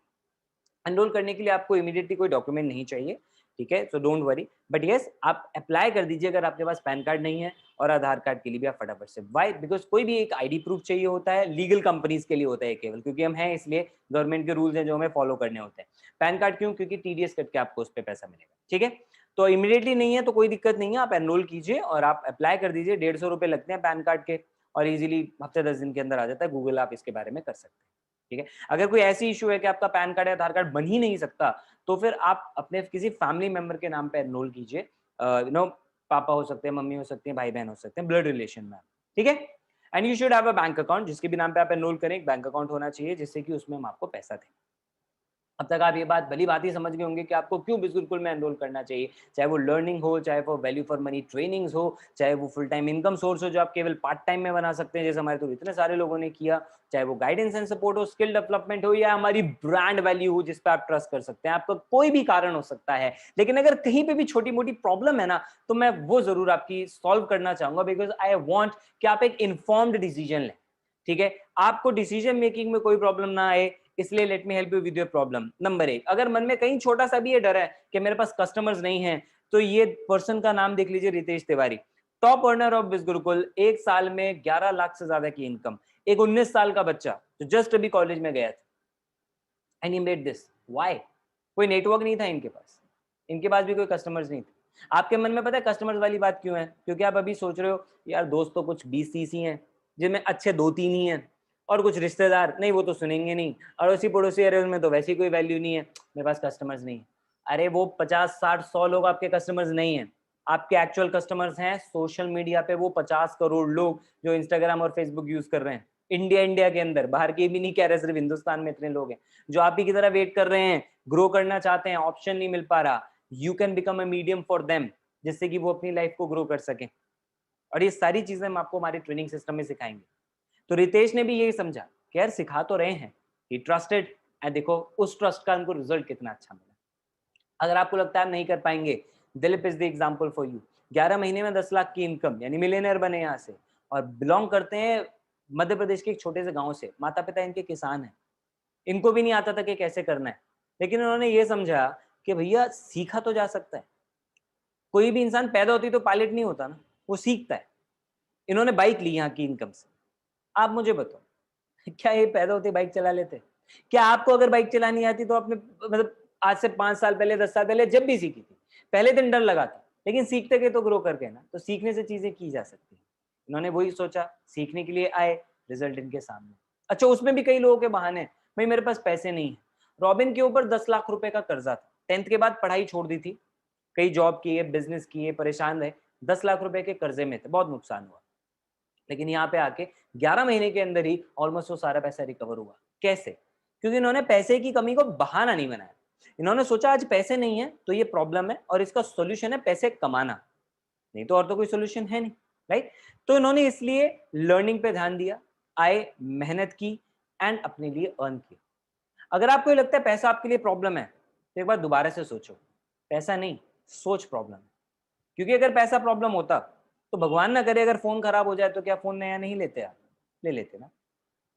एनरोल करने के लिए आपको इमीडिएटली कोई डॉक्यूमेंट नहीं चाहिए, ठीक है, so don't worry, but yes आप अप्लाई कर दीजिए अगर आपके पास पैन कार्ड नहीं है, और आधार कार्ड के लिए भी आप फटाफट से, वाई बिकॉज कोई भी एक आईडी प्रूफ चाहिए होता है, लीगल कंपनीज के लिए होता है केवल, क्योंकि हम हैं इसलिए गवर्नमेंट के रूल्स हैं जो हमें फॉलो करने होते हैं। पैन कार्ड क्यों? क्योंकि टीडीएस कट के आपको उस पर पैसा मिलेगा, ठीक है। तो इमीडिएटली नहीं है तो कोई दिक्कत नहीं है, आप एनरोल कीजिए और आप अप्लाई कर दीजिए, 150 रुपए लगते हैं पैन कार्ड के, और इजीली हफ्ते 10 दिन के अंदर आ जाता है, गूगल आप इसके बारे में कर सकते हैं, ठीक है। अगर कोई ऐसी इशू है कि आपका पैन कार्ड या आधार कार्ड बन ही नहीं सकता, तो फिर आप अपने किसी फैमिली मेंबर के नाम पे एनरोल कीजिए, पापा हो सकते हैं, मम्मी हो सकते हैं, भाई बहन हो सकते हैं, ब्लड रिलेशन में, ठीक है। And you should have a bank account, जिसके भी नाम पे आप एनरोल करें एक बैंक अकाउंट होना चाहिए, जिससे कि उसमें हम आपको पैसा दें। अब तक आप ये बात भली बात ही समझ गए होंगे कि आपको क्यों बिजगुरुकुल में एनरोल करना चाहिए, चाहे वो लर्निंग हो, चाहे वो वैल्यू फॉर मनी ट्रेनिंग्स हो, चाहे वो फुल टाइम इनकम सोर्स हो जो आप केवल पार्ट टाइम में बना सकते हैं जैसे हमारे तो इतने सारे लोगों ने किया, चाहे वो गाइडेंस एंड सपोर्ट हो, स्किल डेवलपमेंट हो, या हमारी ब्रांड वैल्यू हो जिस पे आप ट्रस्ट कर सकते हैं। आपका कोई भी कारण हो सकता है, लेकिन अगर कहीं पे भी छोटी मोटी प्रॉब्लम है ना, तो मैं वो जरूर आपकी सॉल्व करना चाहूंगा, बिकॉज आई वांट कि आप एक इन्फॉर्म्ड डिसीजन लें, ठीक है। आपको डिसीजन मेकिंग में कोई प्रॉब्लम ना आए, इसलिए let me help you with your problem. Number 1, अगर मन में कहीं छोटा सा भी ये डर है कि मेरे पास कस्टमर्स नहीं है, तो ये पर्सन का नाम देख लीजिए, Ritesh Tiwari, top earner of Bizgurukul, एक साल में 11 लाख से ज्यादा की इनकम, एक 19 साल का बच्चा जो जस्ट अभी कॉलेज में गया था, and he made this, why? कोई नेटवर्क नहीं था इनके पास भी कोई कस्टमर्स नहीं थे। आपके मन में पता है कस्टमर्स वाली बात क्यों है? क्योंकि आप अभी सोच रहे हो यार दोस्त तो कुछ 20-30 ही हैं, जिनमें अच्छे 2-3 ही हैं, और कुछ रिश्तेदार नहीं, वो तो सुनेंगे नहीं, अड़ोसी पड़ोसी एरिया में तो वैसी कोई वैल्यू नहीं है, मेरे पास कस्टमर्स नहीं है। अरे वो 50-60-100 लोग आपके कस्टमर्स नहीं है, आपके एक्चुअल कस्टमर्स हैं सोशल मीडिया पे वो 50 करोड़ लोग जो इंस्टाग्राम और फेसबुक यूज कर रहे हैं, इंडिया के अंदर, बाहर के भी नहीं कह रहे, सिर्फ हिंदुस्तान में इतने लोग हैं जो आप ही की तरह वेट कर रहे हैं, ग्रो करना चाहते हैं, ऑप्शन नहीं मिल पा रहा। You can become a medium for them, जिससे कि वो अपनी लाइफ को ग्रो कर सकें, और ये सारी चीजें हम आपको हमारे ट्रेनिंग सिस्टम में सिखाएंगे। तो रितेश ने भी यही समझा कि यार सिखा तो रहे हैं, ही ट्रस्टेड, एंड देखो उस ट्रस्ट का उनको रिजल्ट कितना अच्छा मिला। अगर आपको लगता है आप नहीं कर पाएंगे, Dilip is the example for you. 11 महीने में 10 लाख की इनकम, यानी मिलियनर बने यहाँ से, और बिलोंग करते हैं मध्य प्रदेश के एक छोटे से गांव से, माता पिता इनके किसान हैं, इनको भी नहीं आता था कि कैसे करना है, लेकिन उन्होंने ये समझा कि भैया सीखा तो जा सकता है। कोई भी इंसान पैदा होती तो पायलट नहीं होता ना, वो सीखता है। इन्होंने बाइक ली यहाँ की इनकम से। आप मुझे बताओ, क्या ये पैदा होते बाइक चला लेते? क्या आपको अगर बाइक चलानी आती तो आपने मतलब आज से 5 साल पहले, 10 साल पहले जब भी सीखी थी, पहले दिन डर लगा था, लेकिन सीखते गए तो ग्रो करके ना, तो सीखने से चीजें की जा सकती है। इन्होंने वही सोचा, सीखने के लिए आए, रिजल्ट इनके सामने। अच्छा, उसमें भी कई लोगों के बहाने, भाई मेरे पास पैसे नहीं है। रॉबिन के ऊपर 10 लाख रुपए का कर्जा था, 10th के बाद पढ़ाई छोड़ दी थी, कई जॉब किए, बिजनेस किए, परेशान रहे, 10 लाख रुपए के कर्जे में थे, बहुत नुकसान हुआ। लेकिन यहाँ पे आके 11 महीने के अंदर ही ऑलमोस्ट वो सारा पैसा रिकवर हुआ। कैसे? क्योंकि इन्होंने पैसे की कमी को बहाना नहीं बनाया। इन्होंने सोचा आज पैसे नहीं है तो ये प्रॉब्लम है, और इसका सोल्यूशन है पैसे कमाना, नहीं तो और तो कोई सोल्यूशन है नहीं, राइट? तो इन्होंने इसलिए लर्निंग पे ध्यान दिया, आए, मेहनत की, एंड अपने लिए अर्न किया। अगर आपको ये लगता है पैसा आपके लिए प्रॉब्लम है, तो एक बार दोबारा से सोचो, पैसा नहीं, सोच प्रॉब्लम है। क्योंकि अगर पैसा प्रॉब्लम होता तो भगवान ना करे अगर फोन खराब हो जाए तो क्या फोन नया नहीं लेते? आप ले लेते ना।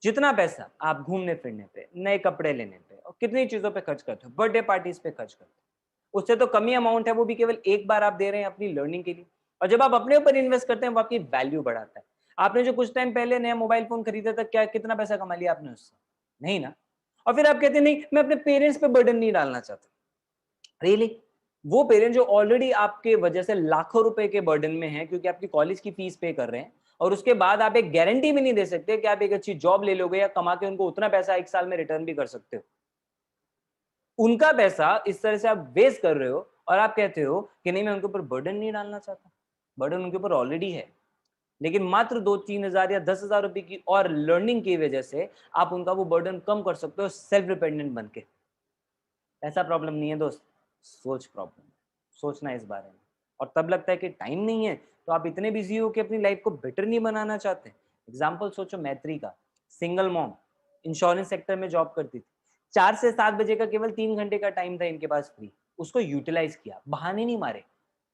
जितना पैसा आप घूमने फिरने पे, नए कपड़े लेने पे, और कितनी चीजों पे खर्च करते हो, बर्थडे पार्टीज पे खर्च करते हो, उससे तो कमी अमाउंट है, वो भी केवल एक बार आप दे रहे हैं अपनी लर्निंग के लिए। और जब आप अपने ऊपर इन्वेस्ट करते हैं वो आपकी वैल्यू बढ़ाता है। आपने जो कुछ टाइम पहले नया मोबाइल फोन खरीदा था, क्या कितना पैसा कमा लिया आपने उससे? नहीं ना। और फिर आप कहते हैं नहीं, मैं अपने पेरेंट्स पे बर्डन नहीं डालना चाहता। रियली? वो पेरेंट जो ऑलरेडी आपके वजह से लाखों रुपए के बर्डन में है, क्योंकि आपकी कॉलेज की फीस पे कर रहे हैं, और उसके बाद आप एक गारंटी भी नहीं दे सकते कि आप एक अच्छी जॉब ले लोगे या कमा के उनको उतना पैसा एक साल में रिटर्न भी कर सकते हो। उनका पैसा इस तरह से आप वेस्ट कर रहे हो, और आप कहते हो कि नहीं मैं उनके ऊपर बर्डन नहीं डालना चाहता। बर्डन उनके ऊपर ऑलरेडी है, लेकिन मात्र 2-3 हजार या 10,000 रुपए की और लर्निंग की वजह से आप उनका वो बर्डन कम कर सकते हो, सेल्फ डिपेंडेंट बन के। ऐसा प्रॉब्लम नहीं है दोस्त, सोच प्रॉब्लम है। सोचना इस बारे में। और तब लगता है कि टाइम नहीं है, तो आप इतने बिजी हो कि अपनी लाइफ को बेटर नहीं बनाना चाहते। एग्जाम्पल सोचो मैत्री का, सिंगल मॉम, इंश्योरेंस सेक्टर में जॉब करती थी, 4 से 7 बजे का केवल 3 घंटे का टाइम था इनके पास फ्री, उसको यूटिलाइज किया, बहाने नहीं मारे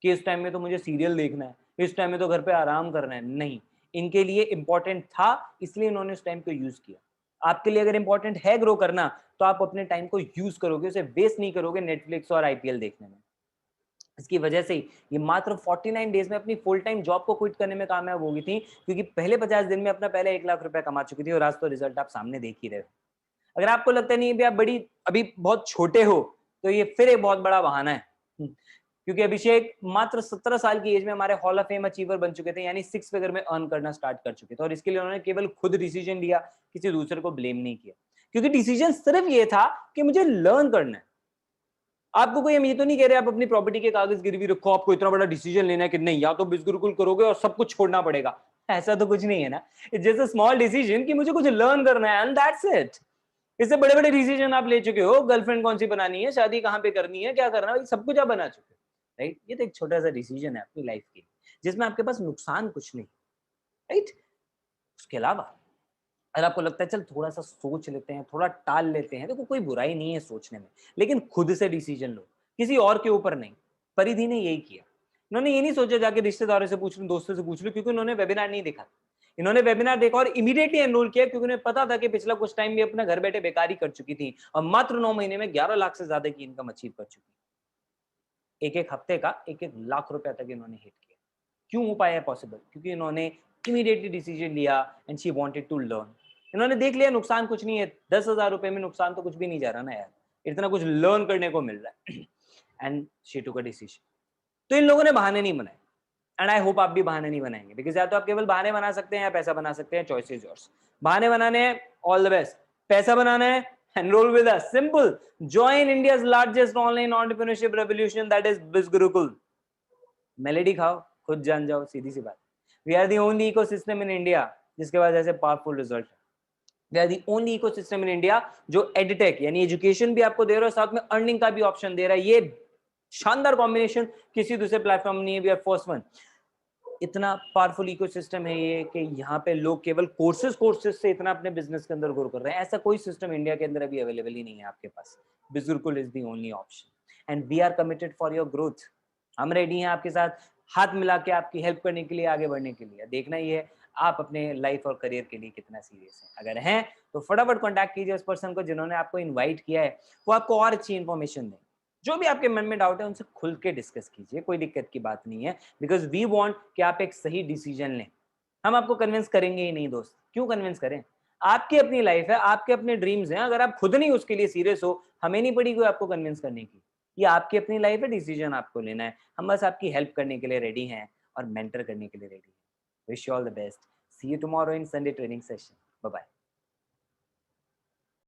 कि इस टाइम में तो मुझे सीरियल देखना है, इस टाइम में तो घर पे आराम करना है, नहीं, इनके लिए इंपॉर्टेंट था, इसलिए इन्होंने उस टाइम को यूज किया। आपके लिए अगर इंपॉर्टेंट है ग्रो करना, तो आप अपने टाइम को यूज करोगे, उसे वेस्ट नहीं करोगे नेटफ्लिक्स और आईपीएल देखने में। इसकी वजह से ही ये मात्र 49 डेज में अपनी फुल टाइम जॉब को क्विट करने में कामयाब हो गई थी, क्योंकि पहले 50 दिन में अपना पहले 1 लाख रुपए कमा चुकी थी और आज तो रिजल्ट आप सामने देख ही रहे हो। अगर आपको लगता नहीं है भी आप अभी बहुत छोटे हो, तो ये फिर एक बहुत बड़ा बहाना है। क्योंकि अभिषेक मात्र 17 साल की एज में हमारे हॉल ऑफ फेम अचीवर बन चुके थे, यानी 6 फिगर में अर्न करना स्टार्ट कर चुके थे, और इसके लिए उन्होंने केवल खुद डिसीजन लिया, किसी दूसरे को ब्लेम नहीं किया, क्योंकि डिसीजन सिर्फ ये था कि मुझे लर्न करना है। आपको कोई हम ये तो नहीं कह रहे आप अपनी प्रॉपर्टी के कागज गिरवी रखो, आपको इतना बड़ा डिसीजन लेना है कि नहीं, या तो बिजगुरुकुल करोगे और सब कुछ छोड़ना पड़ेगा। ऐसा तो कुछ नहीं है ना। It's just a small decision कि मुझे कुछ लर्न करना है, एंड दैट्स इट। इससे बड़े बड़े डिसीजन आप ले चुके हो, गर्लफ्रेंड कौन सी बनानी है, शादी कहाँ पे करनी है, क्या करना है, सब कुछ आप बना चुके हो, राइट। ये तो एक छोटा सा डिसीजन है अपनी लाइफ के लिए, जिसमें आपके पास नुकसान कुछ नहीं, राइट। उसके अलावा अगर आपको लगता है चल थोड़ा सा सोच लेते हैं, थोड़ा टाल लेते हैं, देखो कोई बुराई नहीं है सोचने में, लेकिन खुद से डिसीजन लो, किसी और के ऊपर नहीं। परिधि ने यही किया। इन्होंने ये नहीं सोचा जाके रिश्तेदारों से पूछ लूं, दोस्तों से पूछ लूं, क्योंकि उन्होंने वेबिनार नहीं देखा। इन्होंने वेबिनार देखा और इमीडिएटली एनरोल किया, क्योंकि उन्हें पता था कि पिछला कुछ टाइम भी अपना घर बैठे बेकारी कर चुकी थी और मात्र 9 महीने में 11 लाख से ज्यादा की इनकम अचीव कर चुकी। एक एक हफ्ते का 1-1 लाख रुपया तक इन्होंने हिट किया। क्यों हो पाया पॉसिबल? क्योंकि इन्होंने इमीडिएटली डिसीजन लिया and she wanted to learn. इन्होंने देख लिया नुकसान कुछ नहीं है, 10,000 रुपए में नुकसान तो कुछ भी नहीं जा रहा ना यार, इतना कुछ लर्न करने को मिल रहा है। And she took a decision. तो इन लोगों ने बहाने नहीं बनाए, एंड आई होप आप भी बहाने नहीं बनाएंगे, बिकॉज या तो आप केवल बहाने बना सकते हैं या पैसा बना सकते हैं, चॉइस इज योर्स। बहाने बनाने हैं, ऑल द बेस्ट। पैसा बनाना है, enroll with us, simple, join India's largest online entrepreneurship revolution, that is BizGurukul। Melody खाओ, खुद जान जाओ, सीधी सी बात। We are the only ecosystem in India जिसके पास ऐसे पावरफुल रिजल्ट है। We are the only ecosystem in India जो एडटेक यानी एजुकेशन भी आपको दे रहा है, साथ में अर्निंग का भी ऑप्शन दे रहा है। ये शानदार कॉम्बिनेशन किसी दूसरे प्लेटफॉर्म नहीं है, वी आर फर्स्ट वन। इतना पावरफुल इकोसिस्टम है ये कि यहाँ पे लोग केवल कोर्सेज से इतना अपने बिजनेस के अंदर ग्रो कर रहे हैं। ऐसा कोई सिस्टम इंडिया के अंदर अभी अवेलेबल ही नहीं है आपके पास। Bizgurukul is the only option and we are committed for your growth. हम रेडी हैं आपके साथ हाथ मिला के आपकी हेल्प करने के लिए, आगे बढ़ने के लिए। देखना ही है आप अपने लाइफ और करियर के लिए कितना सीरियस हैं। अगर हैं तो फटाफट कॉन्टैक्ट कीजिए उस पर्सन को जिन्होंने आपको इन्वाइट किया है, वो आपको और अच्छी इन्फॉर्मेशन दें। जो भी आपके मन में डाउट है उनसे खुल के डिस्कस कीजिए, कोई दिक्कत की बात नहीं है, बिकॉज वी वांट कि आप एक सही डिसीजन लें। हम आपको कन्विंस करेंगे ही नहीं दोस्त, क्यों कन्विंस करें? आपकी अपनी लाइफ है, आपके अपने ड्रीम्स हैं, अगर आप खुद नहीं उसके लिए सीरियस हो, हमें नहीं पड़ी कोई आपको कन्विंस करने की। ये आपकी अपनी लाइफ है, डिसीजन आपको लेना है। हम बस आपकी हेल्प करने के लिए रेडी हैं और मेंटर करने के लिए रेडी हैं। Wish you all the best. See you tomorrow in Sunday training session. Bye bye.